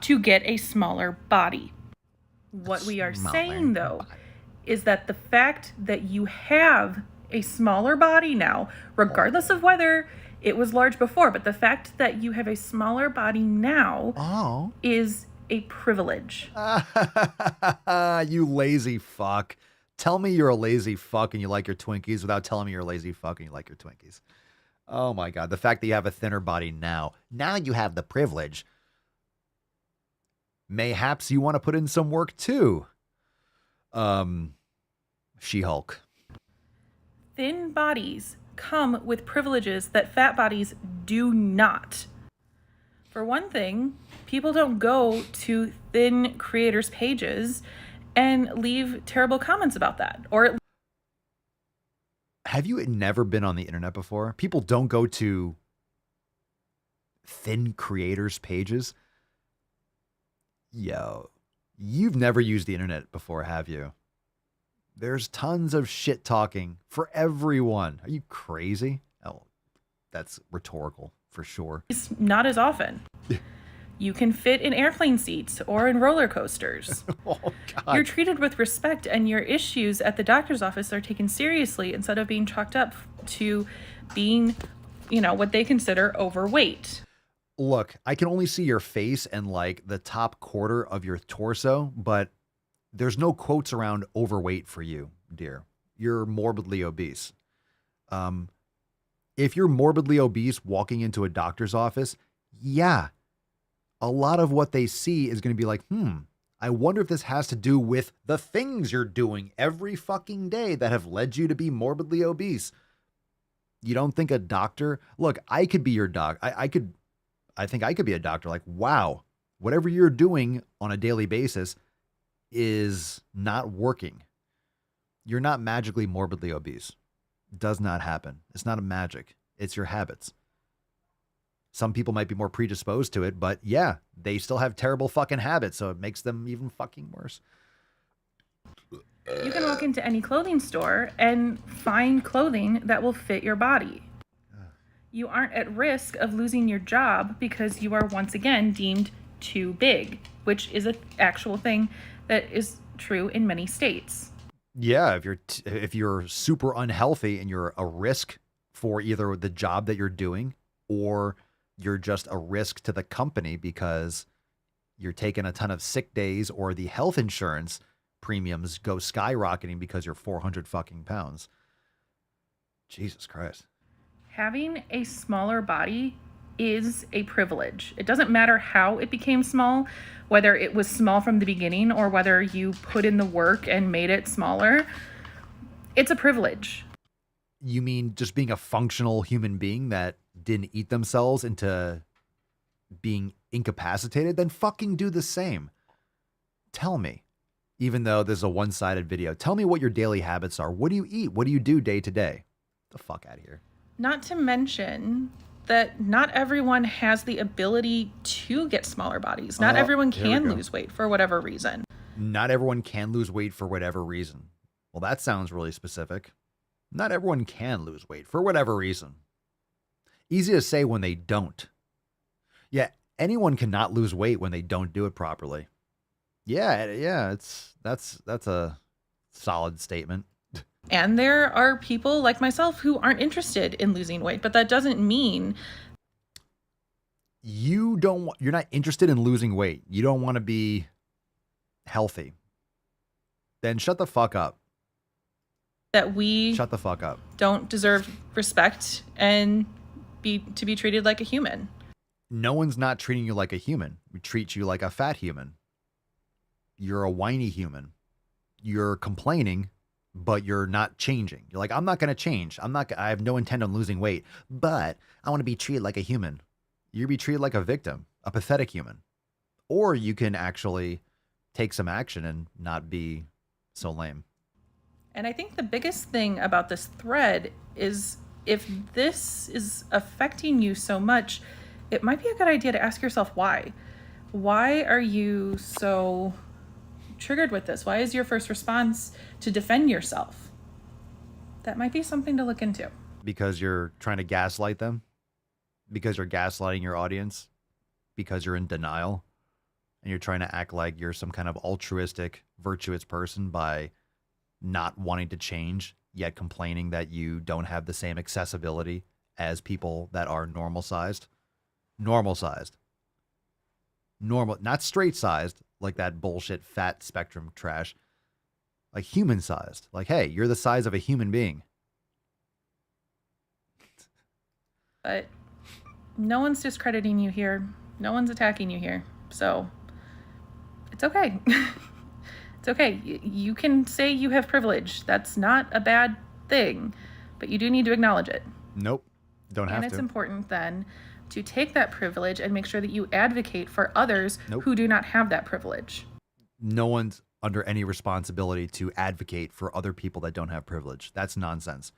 to get a smaller body. What we are saying, though, is that the fact that you have a smaller body now, regardless of whether it was large before, but the fact that you have a smaller body now is a privilege.
You lazy fuck. Tell me you're a lazy fuck and you like your Twinkies without telling me you're a lazy fuck and you like your Twinkies. Oh my God. The fact that you have a thinner body now you have the privilege. Mayhaps you want to put in some work too. She-Hulk.
Thin bodies come with privileges that fat bodies do not. For one thing, people don't go to thin creators' pages and leave terrible comments about that.
Have you never been on the internet before? People don't go to thin creators' pages. Yo, you've never used the internet before, have you? There's tons of shit talking for everyone. Are you crazy? Oh, that's rhetorical for sure.
Not as often. You can fit in airplane seats or in roller coasters.
Oh, God.
You're treated with respect, and your issues at the doctor's office are taken seriously instead of being chalked up to being, what they consider overweight.
Look, I can only see your face and like the top quarter of your torso, but there's no quotes around overweight for you, dear. You're morbidly obese. If you're morbidly obese walking into a doctor's office, yeah, a lot of what they see is going to be like, I wonder if this has to do with the things you're doing every fucking day that have led you to be morbidly obese. You don't think a doctor, look, I could be your doc. I think I could be a doctor. Like, wow, whatever you're doing on a daily basis is not working. You're not magically morbidly obese. It does not happen. It's not a magic. It's your habits. Some people might be more predisposed to it, but yeah, they still have terrible fucking habits, so it makes them even fucking worse.
You can walk into any clothing store and find clothing that will fit your body. You aren't at risk of losing your job because you are once again deemed too big, which is an actual thing that is true in many states.
Yeah, if you're super unhealthy and you're a risk for either the job that you're doing or you're just a risk to the company because you're taking a ton of sick days or the health insurance premiums go skyrocketing because you're 400 fucking pounds. Jesus Christ.
Having a smaller body is a privilege. It doesn't matter how it became small, whether it was small from the beginning or whether you put in the work and made it smaller. It's a privilege.
You mean just being a functional human being that didn't eat themselves into being incapacitated? Then fucking do the same. Tell me, even though this is a one-sided video, tell me what your daily habits are. What do you eat? What do you do day to day? Get the fuck out of here.
Not to mention that not everyone has the ability to get smaller bodies. Not everyone can lose weight for whatever reason.
Not everyone can lose weight for whatever reason. Well, that sounds really specific. Not everyone can lose weight for whatever reason. Easy to say when they don't. Yeah, anyone cannot lose weight when they don't do it properly. Yeah, that's a solid statement.
And there are people like myself who aren't interested in losing weight, but that doesn't mean
you're not interested in losing weight. You don't want to be healthy. Then shut the fuck up.
That we
shut the fuck up.
Don't deserve respect and to be treated like a human.
No one's not treating you like a human. We treat you like a fat human. You're a whiny human. You're complaining, but you're not changing. You're like, I'm not going to change. I have no intent on losing weight, but I want to be treated like a human. You'll be treated like a victim, a pathetic human. Or you can actually take some action and not be so lame.
And I think the biggest thing about this thread is if this is affecting you so much, it might be a good idea to ask yourself why. Why are you so triggered with this? Why is your first response to defend yourself? That might be something to look into.
Because you're trying to gaslight them? Because you're gaslighting your audience? Because you're in denial? And you're trying to act like you're some kind of altruistic, virtuous person by not wanting to change, yet complaining that you don't have the same accessibility as people that are normal sized? Normal sized. Normal, not straight sized, like that bullshit fat spectrum trash. Like human sized. Like, hey, you're the size of a human being.
But no one's discrediting you here. No one's attacking you here. So it's okay. It's okay. You can say you have privilege. That's not a bad thing, but you do need to acknowledge it.
Nope. Don't have to.
And it's important then to take that privilege and make sure that you advocate for others who do not have that privilege.
No one's under any responsibility to advocate for other people that don't have privilege. That's nonsense.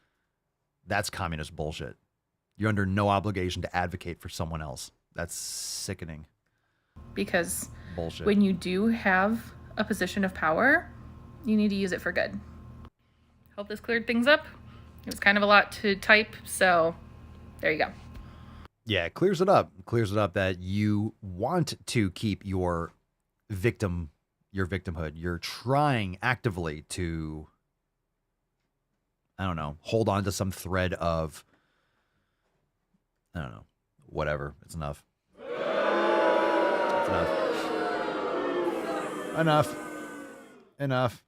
That's communist bullshit. You're under no obligation to advocate for someone else. That's sickening.
Because
bullshit.
When you do have a position of power, you need to use it for good. Hope this cleared things up. It was kind of a lot to type, so there you go.
Yeah, it clears it up. It clears it up that you want to keep your victimhood. You're trying actively to, I don't know, hold on to some thread of, I don't know, whatever. It's enough. It's enough. Enough.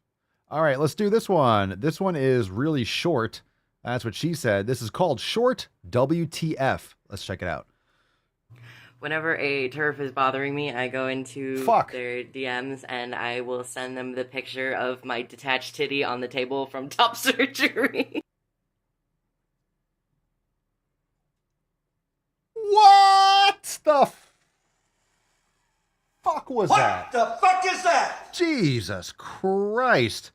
All right, let's do this one. This one is really short. That's what she said. This is called Short WTF. Let's check it out.
Whenever a TERF is bothering me, I go into their DMs and I will send them the picture of my detached titty on the table from top surgery.
What the fuck was that?
What the fuck is that?
Jesus Christ.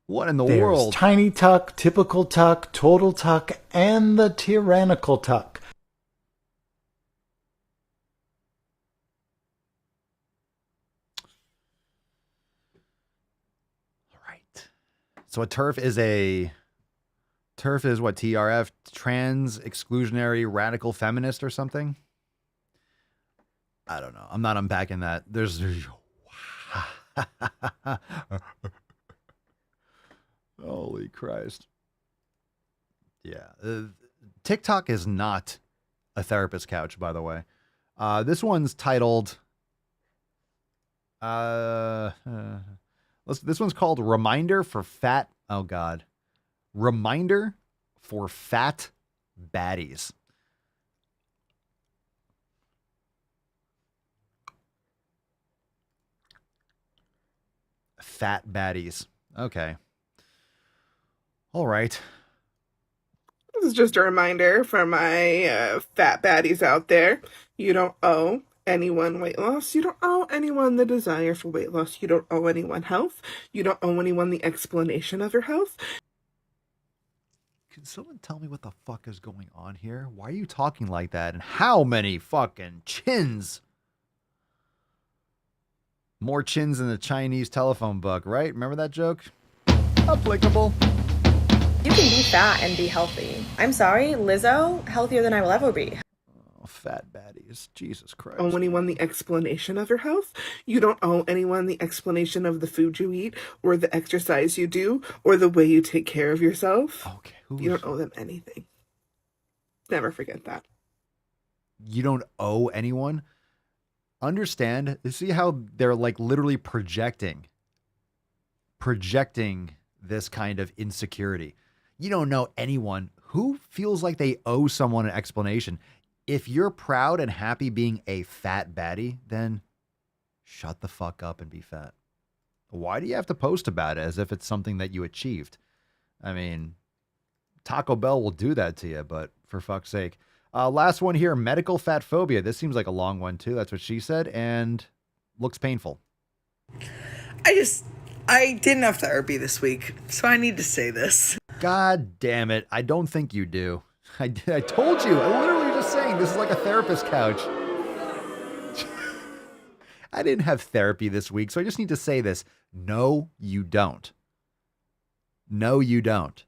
What in the
There's
world?
Tiny Tuck, Typical Tuck, Total Tuck, and the Tyrannical Tuck.
So a TERF is what, TRF, trans exclusionary radical feminist or something? I don't know. I'm not unpacking that. There's holy Christ. Yeah. TikTok is not a therapist couch, by the way. This one's titled this one's called Reminder for Fat. Oh, God. Reminder for Fat Baddies. Fat baddies. Okay. All right.
This is just a reminder for my fat baddies out there. You don't owe anyone weight loss. You don't owe anyone the desire for weight loss. You don't owe anyone health. You don't owe anyone the explanation of your health.
Can someone tell me what the fuck is going on here? Why are you talking like that? And how many fucking chins? More chins in the Chinese telephone book, right? Remember that joke? Applicable.
You can be fat and be healthy. I'm sorry, Lizzo, healthier than I will ever be.
Oh, fat baddies. Jesus Christ.
Owe anyone the explanation of your health. You don't owe anyone the explanation of the food you eat or the exercise you do or the way you take care of yourself.
Okay.
You don't owe them anything. Never forget that.
You don't owe anyone? Understand? See how they're like literally projecting this kind of insecurity. You don't know anyone who feels like they owe someone an explanation. If you're proud and happy being a fat baddie, then shut the fuck up and be fat. Why do you have to post about it as if it's something that you achieved? I mean, Taco Bell will do that to you, but for fuck's sake. Last one here, medical fat phobia. This seems like a long one too. That's what she said, and looks painful.
I didn't have therapy this week, so I need to say this.
God damn it. I don't think you do. I told you. I literally just saying this is like a therapist couch. I didn't have therapy this week, so I just need to say this. No, you don't. No, you don't.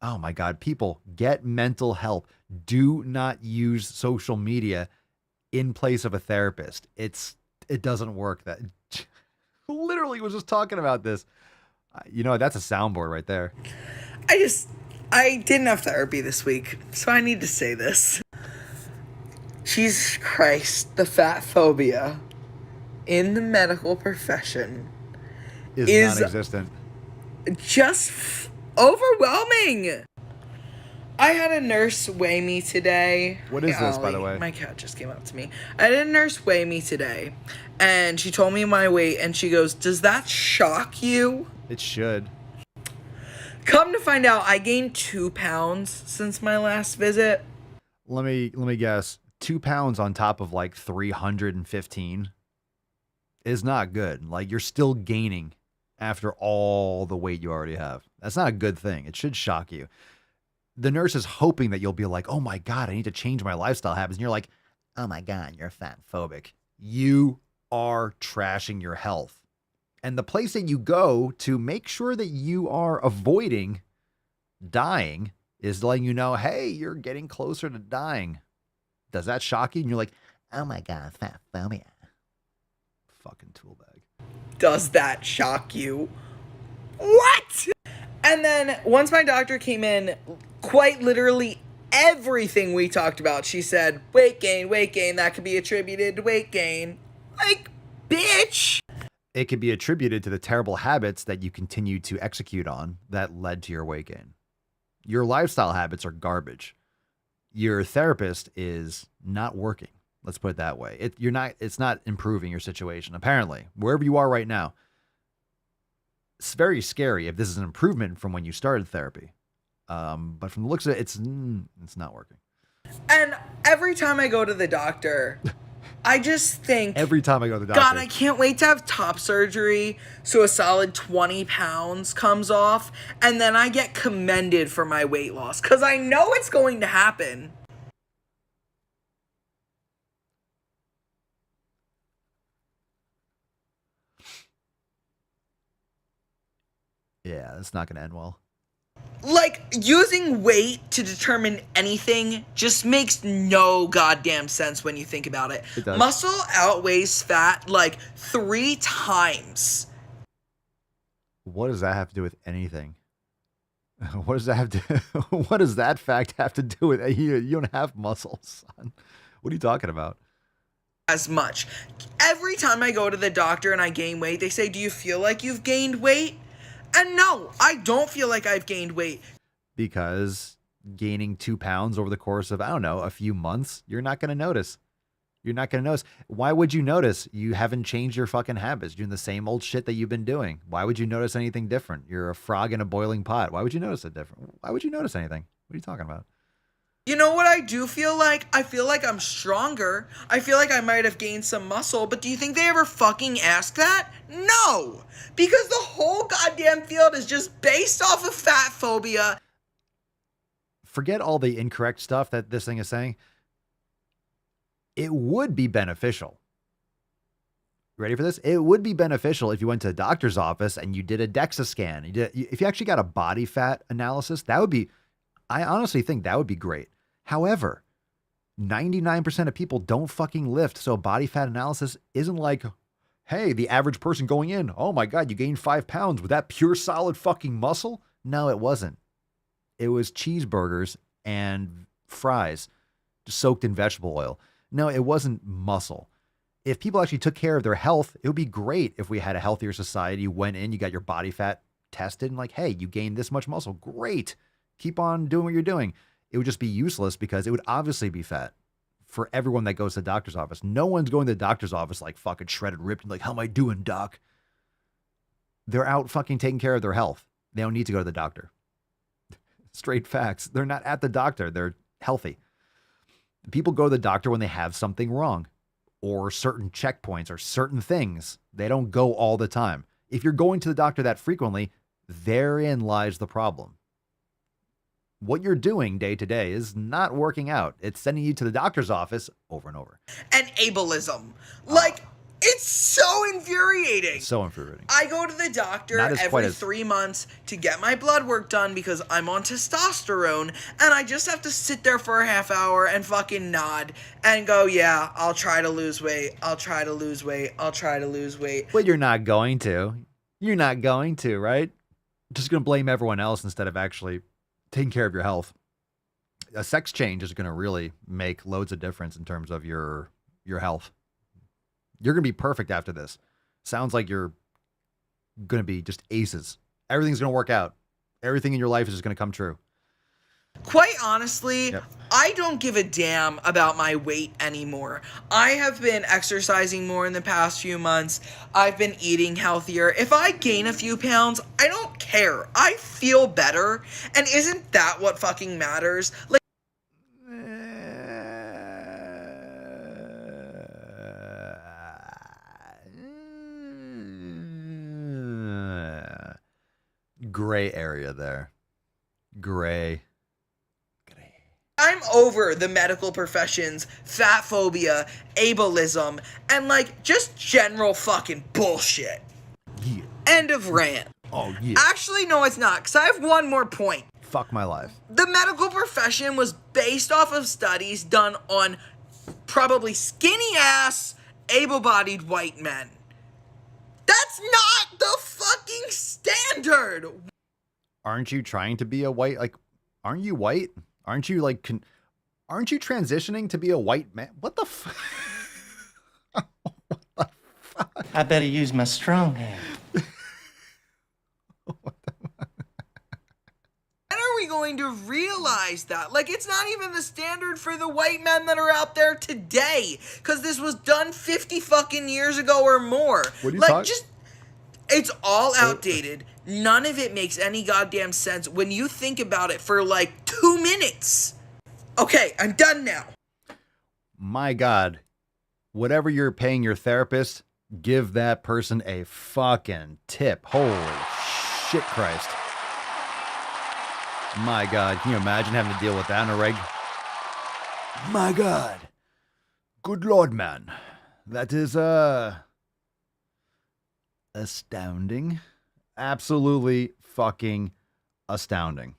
Oh my God, people, get mental help. Do not use social media in place of a therapist. It doesn't work. That literally was just talking about this. You know, that's a soundboard right there.
I didn't have therapy this week, so I need to say this. Jesus Christ, the fat phobia in the medical profession is
non-existent.
Just overwhelming. I had a nurse weigh me today.
What is this, by the way?
My cat just came up to me. I had a nurse weigh me today, and she told me my weight, and she goes, "Does that shock you?"
It should.
Come to find out, I gained 2 pounds since my last visit.
Let me guess. 2 pounds on top of like 315 is not good. Like, you're still gaining after all the weight you already have. That's not a good thing. It should shock you. The nurse is hoping that you'll be like, oh my God, I need to change my lifestyle habits. And you're like, oh my God, you're fat phobic. You are trashing your health. And the place that you go to make sure that you are avoiding dying is letting you know, hey, you're getting closer to dying. Does that shock you? And you're like, oh my God, fat phobia. Fucking tool bag.
Does that shock you? What? And then once my doctor came in, quite literally everything we talked about, she said, weight gain, that could be attributed to weight gain. Like, bitch.
It could be attributed to the terrible habits that you continue to execute on that led to your weight gain. Your lifestyle habits are garbage. Your therapist is not working. Let's put it that way. It's not improving your situation. Apparently, wherever you are right now, it's very scary if this is an improvement from when you started therapy. But from the looks of it, it's not working.
And every time I go to the doctor, I just think,
every time I go to the doctor,
God, I can't wait to have top surgery so a solid 20 pounds comes off, and then I get commended for my weight loss, because I know it's going to happen.
Yeah, it's not going to end well.
Like, using weight to determine anything just makes no goddamn sense when you think about it.
It does.
Muscle outweighs fat like 3 times.
What does that have to do with anything? What does that have to? What does that fact have to do with you? You don't have muscles, son. What are you talking about?
As much. Every time I go to the doctor and I gain weight, they say, "Do you feel like you've gained weight?" And no, I don't feel like I've gained weight.
Because gaining 2 pounds over the course of, I don't know, a few months, you're not going to notice. You're not going to notice. Why would you notice? You haven't changed your fucking habits. You're doing the same old shit that you've been doing. Why would you notice anything different? You're a frog in a boiling pot. Why would you notice it different? Why would you notice anything? What are you talking about?
You know what I do feel like? I feel like I'm stronger. I feel like I might have gained some muscle, but do you think they ever fucking ask that? No! Because the whole goddamn field is just based off of fat phobia.
Forget all the incorrect stuff that this thing is saying. It would be beneficial. Ready for this? It would be beneficial if you went to a doctor's office and you did a DEXA scan. If you actually got a body fat analysis, that would be, I honestly think that would be great. However, 99% of people don't fucking lift. So a body fat analysis isn't like, hey, the average person going in, oh my God, you gained 5 pounds with that pure solid fucking muscle. No, it wasn't. It was cheeseburgers and fries soaked in vegetable oil. No, it wasn't muscle. If people actually took care of their health, it would be great if we had a healthier society. You went in, you got your body fat tested and like, hey, you gained this much muscle. Great. Keep on doing what you're doing. It would just be useless because it would obviously be fat for everyone that goes to the doctor's office. No one's going to the doctor's office like fucking shredded, ripped, and like, how am I doing, doc? They're out fucking taking care of their health. They don't need to go to the doctor. Straight facts. They're not at the doctor. They're healthy. People go to the doctor when they have something wrong or certain checkpoints or certain things. They don't go all the time. If you're going to the doctor that frequently, therein lies the problem. What you're doing day to day is not working out. It's sending you to the doctor's office over and over.
And ableism. Like, it's so infuriating.
So infuriating.
I go to the doctor every 3 months to get my blood work done because I'm on testosterone, and I just have to sit there for a half hour and fucking nod and go, yeah, I'll try to lose weight. I'll try to lose weight. I'll try to lose weight.
But you're not going to. You're not going to, right? Just going to blame everyone else instead of actually taking care of your health. A sex change is going to really make loads of difference in terms of your health. You're going to be perfect after this. Sounds like you're going to be just aces. Everything's going to work out. Everything in your life is just going to come true.
Quite honestly, I don't give a damn about my weight anymore. I have been exercising more in the past few months. I've been eating healthier. If I gain a few pounds, I don't care. I feel better. And isn't that what fucking matters? Like,
gray area there. Gray.
I'm over the medical profession's fat phobia, ableism, and like just general fucking bullshit.
Yeah.
End of rant.
Oh, yeah.
Actually, no, it's not, because I have one more point.
Fuck my life.
The medical profession was based off of studies done on probably skinny ass, able-bodied white men. That's not the fucking standard.
Aren't you trying to be a white, like, aren't you white? Aren't you like, aren't you transitioning to be a white man? What the fuck?
I better use my strong hand.
When are we going to realize that? Like, it's not even the standard for the white men that are out there today. Because this was done 50 fucking years ago or more.
What are you
like,
talking?
just, it's all outdated. None of it makes any goddamn sense when you think about it for like 2 minutes. Okay, I'm done now.
My God, whatever you're paying your therapist, give that person a fucking tip. Holy shit, Christ. My God, can you imagine having to deal with that in a reg? My God. Good Lord, man. That is, astounding. Absolutely fucking astounding.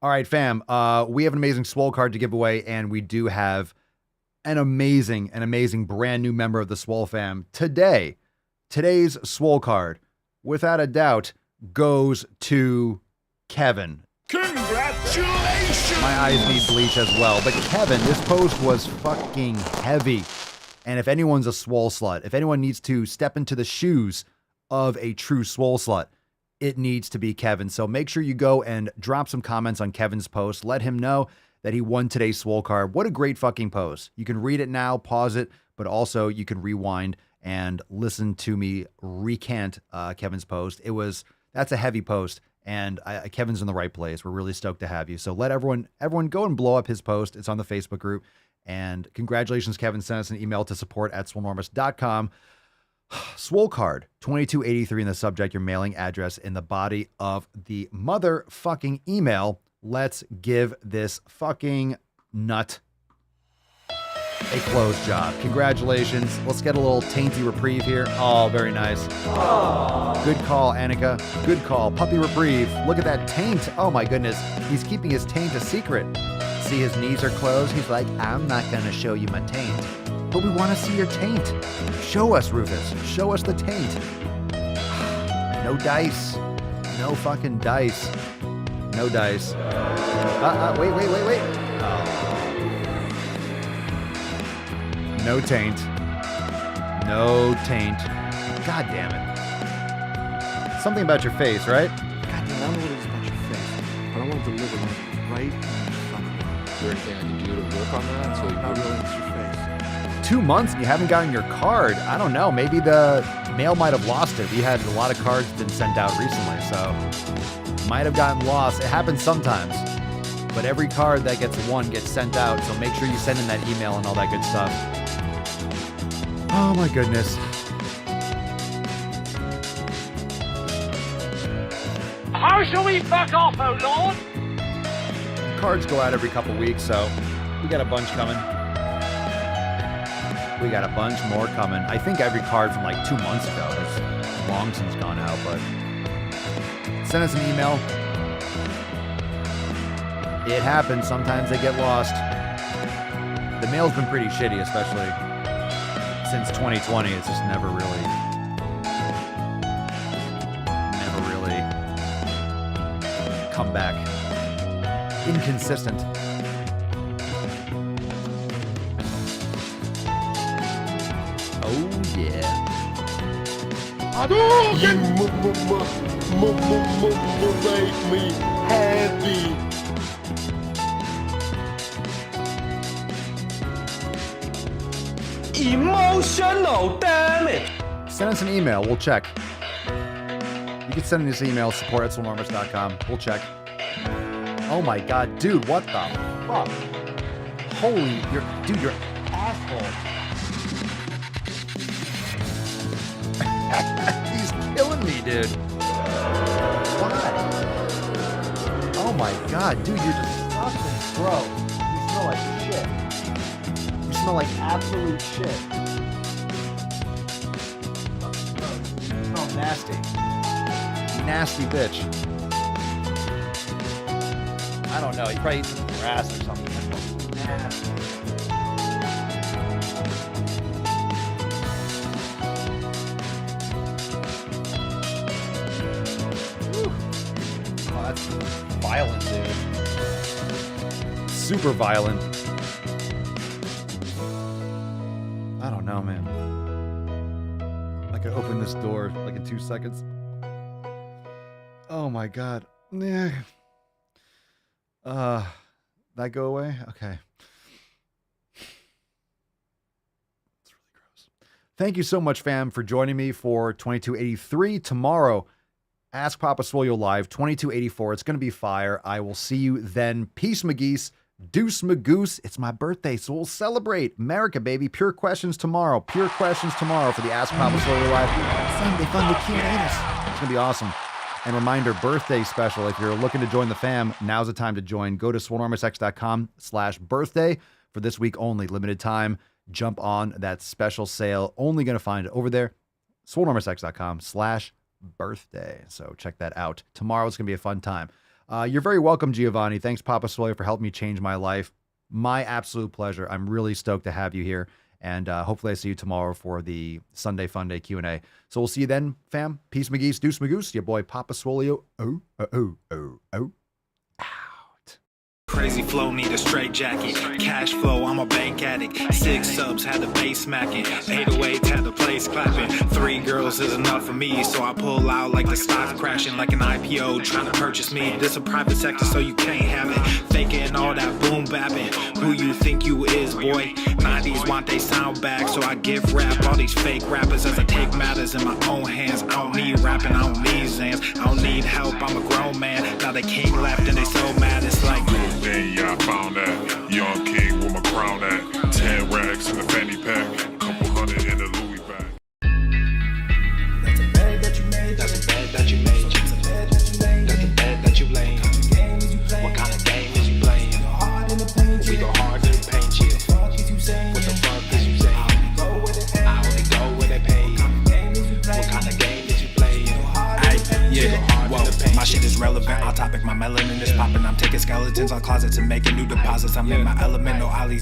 All right, fam. We have an amazing Swole card to give away, and we do have an amazing brand new member of the Swole fam today. Today's Swole card, without a doubt, goes to Kevin.
Congratulations!
My eyes need bleach as well. But Kevin, this post was fucking heavy. And if anyone's a Swole slut, if anyone needs to step into the shoes of a true Swole slut, it needs to be Kevin. So make sure you go and drop some comments on Kevin's post. Let him know that he won today's Swole card. What a great fucking post. You can read it now, pause it, but also you can rewind and listen to me recant Kevin's post. That's a heavy post, and Kevin's in the right place. We're really stoked to have you. So let everyone go and blow up his post. It's on the Facebook group. And congratulations, Kevin. Send us an email to support@swolenormous.com. Swole card 2283 in the subject, your mailing address in the body of the motherfucking email. Let's give this fucking nut a close job. Congratulations. Let's get a little tainty reprieve here. Oh, very nice. Aww. Good call, Annika. Good call. Puppy reprieve. Look at that taint. Oh my goodness. He's keeping his taint a secret. See, his knees are closed. He's like, I'm not going to show you my taint. But we want to see your taint. Show us, Rufus. Show us the taint. No dice. No fucking dice. No dice. Wait. Oh. No taint. No taint. God damn it. Something about your face, right?
God damn, I don't know what it is about your face, but I want to deliver like right in front of you. Is there anything I can do to work on that? So not really, it's your face.
2 months and you haven't gotten your card. I don't know. Maybe the mail might have lost it. We had a lot of cards been sent out recently, so might have gotten lost. It happens sometimes. But every card that gets won gets sent out, so make sure you send in that email and all that good stuff. Oh my goodness.
How shall we fuck off, oh lord?
Cards go out every couple weeks, so we got a bunch coming. We got a bunch more coming. I think every card from like 2 months ago has long since gone out, but send us an email. It happens. Sometimes they get lost. The mail's been pretty shitty, especially since 2020. It's just never really come back. Inconsistent. Oh yeah.
You make me happy.
Emotional damage.
Send us an email. We'll check. You can send us an email, support@swolenormous.com. We'll check. Oh my god, dude, what the fuck? Holy, you're asshole. He's killing me, dude. Why? Oh my god, dude, you're disgusting, bro. You smell like shit. You smell like absolute shit. You smell nasty. Nasty bitch. I don't know. He probably eats some grass or something. Nasty. super violent. I don't know, man. I could open this door like in 2 seconds. Oh my God. Yeah. That go away? Okay. It's really gross. Thank you so much, fam, for joining me for 2283. Tomorrow, Ask Papa Swole live, 2284. It's going to be fire. I will see you then. Peace, McGeese. Deuce Magoose. It's my birthday, so we'll celebrate. America, baby. Pure questions tomorrow. Pure questions tomorrow for the Ask Papa Swole live. Sunday fun to Q&A. It's going to be awesome. And reminder, birthday special. If you're looking to join the fam, now's the time to join. Go to swolenormousx.com/birthday for this week only. Limited time. Jump on that special sale. Only going to find it over there. swolenormousx.com/birthday. So check that out. Tomorrow it's going to be a fun time. You're very welcome, Giovanni. Thanks, Papa Swole, for helping me change my life. My absolute pleasure. I'm really stoked to have you here. And hopefully I see you tomorrow for the Sunday Fun Day Q&A. So we'll see you then, fam. Peace, McGeese, Deuce Magoose, your boy Papa Swole. Out.
Crazy flow, need a straight jacket. Cash flow, I'm a bank addict. 6 subs, had the bass smacking. 808, had the place clapping. 3 girls is enough for me, so I pull out like the stock crashing. Like an IPO, trying to purchase me. This a private sector, so you can't have it. Faking all that boom bapping. Who you think you is, boy? 90s want they sound back, so I give rap all these fake rappers as I take matters in my own hands. I don't need rapping, I don't need Zans. I don't need help, I'm a grown man. Now they king left and they so mad, it's like
yeah, I found that. Young king with my crown at. 10 racks in the fanny pack. Couple hundred in the Louis bag.
That's a bed that you made. That's a bed that you made. That's a bed that you made. That's a bed that you laid. What kind of game is you playing? We go hard in the paint. We go hard in the paint. What the fuck is you saying? I only go where they pay. What kind of game is you playing? Yeah. Whoa, my shit is relevant. On topic, my melanin is popping. I'm taking skeletons on closets and making new deposits. I'm in my element, no ollies.